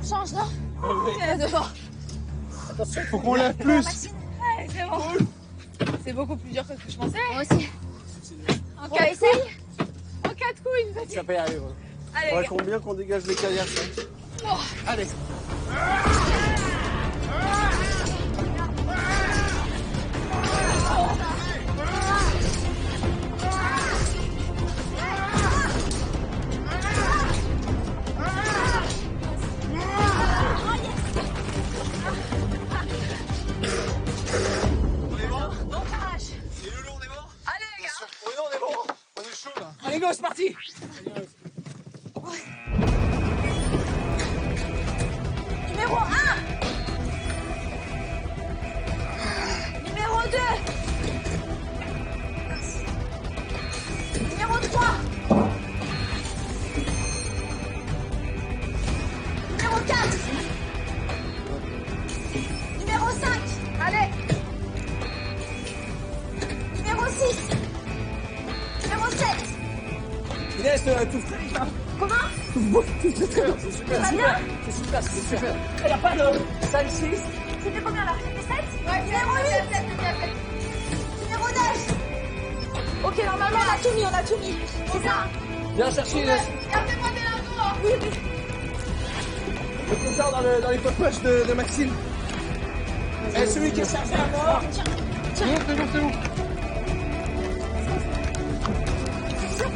On change, non? Devant. Attention, Faut qu'on lève plus. Ouais, c'est bon. C'est beaucoup plus dur que ce que je pensais. Moi aussi. En On 4 essaye? En 4 coups, une petite. ça peut y arriver. Allez, les Ouais, gars. combien qu'on dégage les caillasses, hein. Allez. Allez, les gars. Oui, non, on est bon. On est chaud, là. Allez, go, c'est parti. Numéro 1. Numéro Numéro 3. Numéro 4. Numéro 5. Allez. Numéro 6. Numéro 7. Inès, tout frais. Comment? C'est super, c'est super. Ça va bien? C'est super, c'est super. Il n'y a pas de 5, 6. C'était combien là? C'était 7? Ouais, numéro 8. Numéro 9. Ok, normalement on a tout mis, C'est ça? Viens chercher Inès. Gardez-moi des lingots. Oui, oui. Mettez ça dans les poches de Maxime. Et celui qui est chargé à mort. Tiens. C'est où?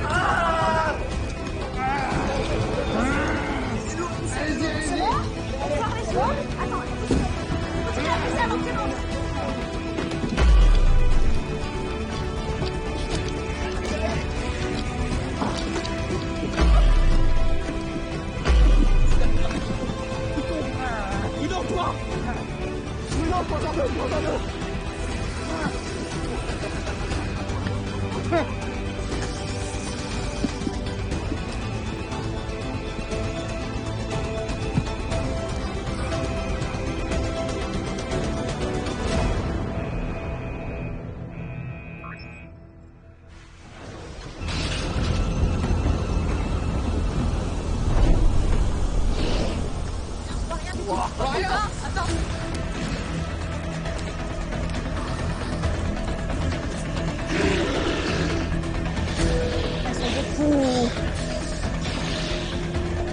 Ah! C'est bon? C'est bon? Attends. Continue à pousser avant que tu montes.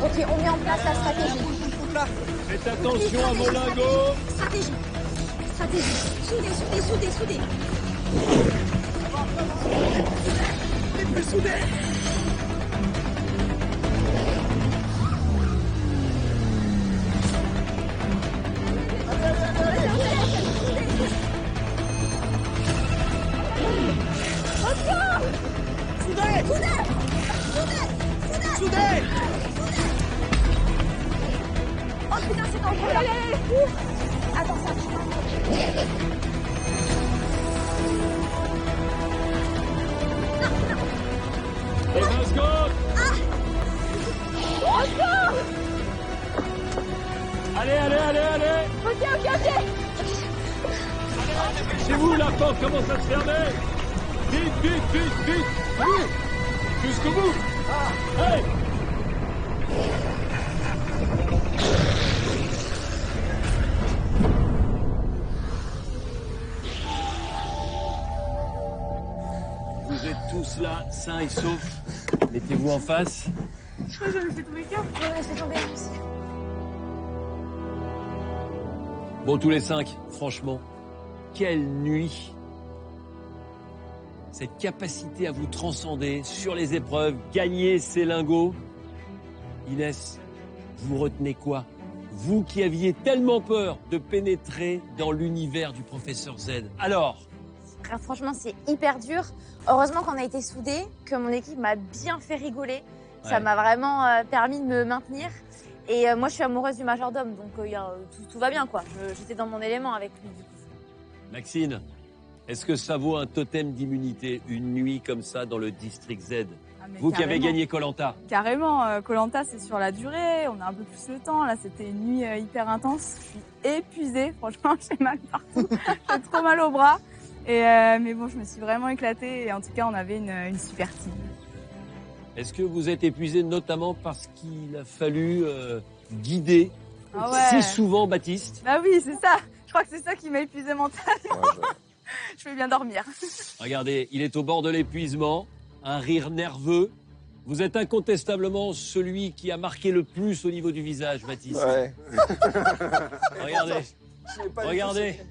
Ok, on met en place la stratégie. Faites attention à vos lingots. Stratégie. Soudez. Les plus soudés. Soudez. Oh putain, c'est dangereux là. Allez. Attends, ça marche pas. Et 20 secondes. Allez. Ok. Chez vous, la porte commence à se fermer. Vite. Jusqu'au bout. Allez. Vous êtes tous là, sains et saufs. Mettez-vous en face. Je crois que j'avais fait tomber le câble. Ouais, c'est tombé. Bon, tous les 5, franchement, quelle nuit. Cette capacité à vous transcender sur les épreuves, gagner ces lingots. Inès, vous retenez quoi? Vous qui aviez tellement peur de pénétrer dans l'univers du professeur Z. Alors, Franchement, c'est hyper dur. Heureusement qu'on a été soudés, que mon équipe m'a bien fait rigoler. Ça Ouais. m'a vraiment permis de me maintenir. Et moi, je suis amoureuse du majordome, donc tout va bien, quoi. J'étais dans mon élément avec lui. Maxine, est-ce que ça vaut un totem d'immunité, une nuit comme ça dans le District Z? Ah, mais Vous qui avez carrément. gagné Koh-Lanta. Carrément, Koh-Lanta, c'est sur la durée, on a un peu plus le temps. Là, c'était une nuit hyper intense. Je suis épuisée, franchement, j'ai mal partout. J'ai trop mal au bras. Mais bon, je me suis vraiment éclatée et en tout cas, on avait une super team. Est-ce que vous êtes épuisé notamment parce qu'il a fallu guider Ah ouais. si souvent Baptiste? Bah oui, c'est ça. Je crois que c'est ça qui m'a épuisée mentalement. Je vais bien dormir. Regardez, il est au bord de l'épuisement, un rire nerveux. Vous êtes incontestablement celui qui a marqué le plus au niveau du visage, Baptiste. Ouais. Regardez, Je l'ai pas regardez. du tout.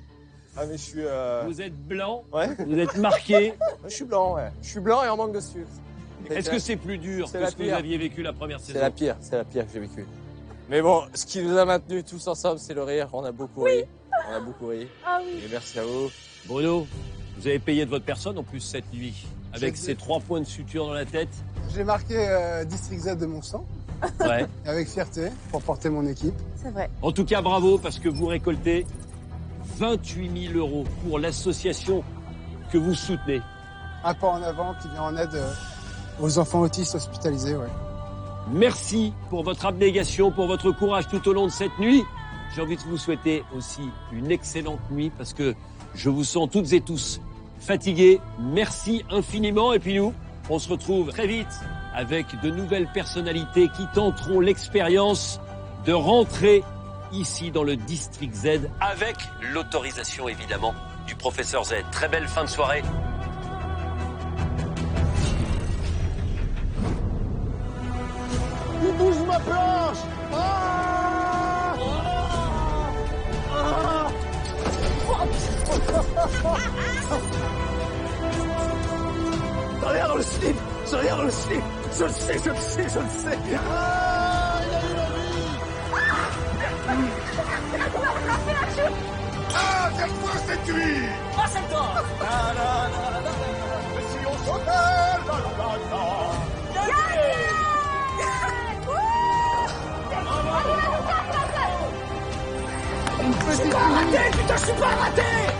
Ah mais je suis... Vous êtes blanc, Ouais. vous êtes marqué. Je suis blanc, ouais. Je suis blanc et en manque de sucre. Est-ce que c'est plus dur C'est que la ce que vous pire. aviez vécu la première saison? C'est la pire que j'ai vécu. Mais bon, ce qui nous a maintenus tous ensemble, c'est le rire. On a beaucoup ri. On a beaucoup ri. Ah oui. Et merci à vous. Bruno, vous avez payé de votre personne en plus cette nuit, avec J'ai- ces 3 points de suture dans la tête. J'ai marqué District Z de mon sang, Ouais. avec fierté, pour porter mon équipe. C'est vrai. En tout cas, bravo, parce que vous récoltez 28 000 € pour l'association que vous soutenez. Un pas en avant qui vient en aide aux enfants autistes hospitalisés, ouais. Merci pour votre abnégation, pour votre courage tout au long de cette nuit. J'ai envie de vous souhaiter aussi une excellente nuit parce que je vous sens toutes et tous fatigués. Merci infiniment. Et puis nous, on se retrouve très vite avec de nouvelles personnalités qui tenteront l'expérience de rentrer ici dans le District Z avec l'autorisation évidemment du professeur Z. Très belle fin de soirée. Il bouge ma planche. Ah ah J'en ai rien dans le slip. J'en ai rien dans le slip. Je le sais, je le sais, je le sais. Ah, il a eu la vie. Ah, cette fois, cette nuit. Ah, c'est le temps. Mais si on sautait, la la la la. Je suis pas raté, putain, je suis pas raté.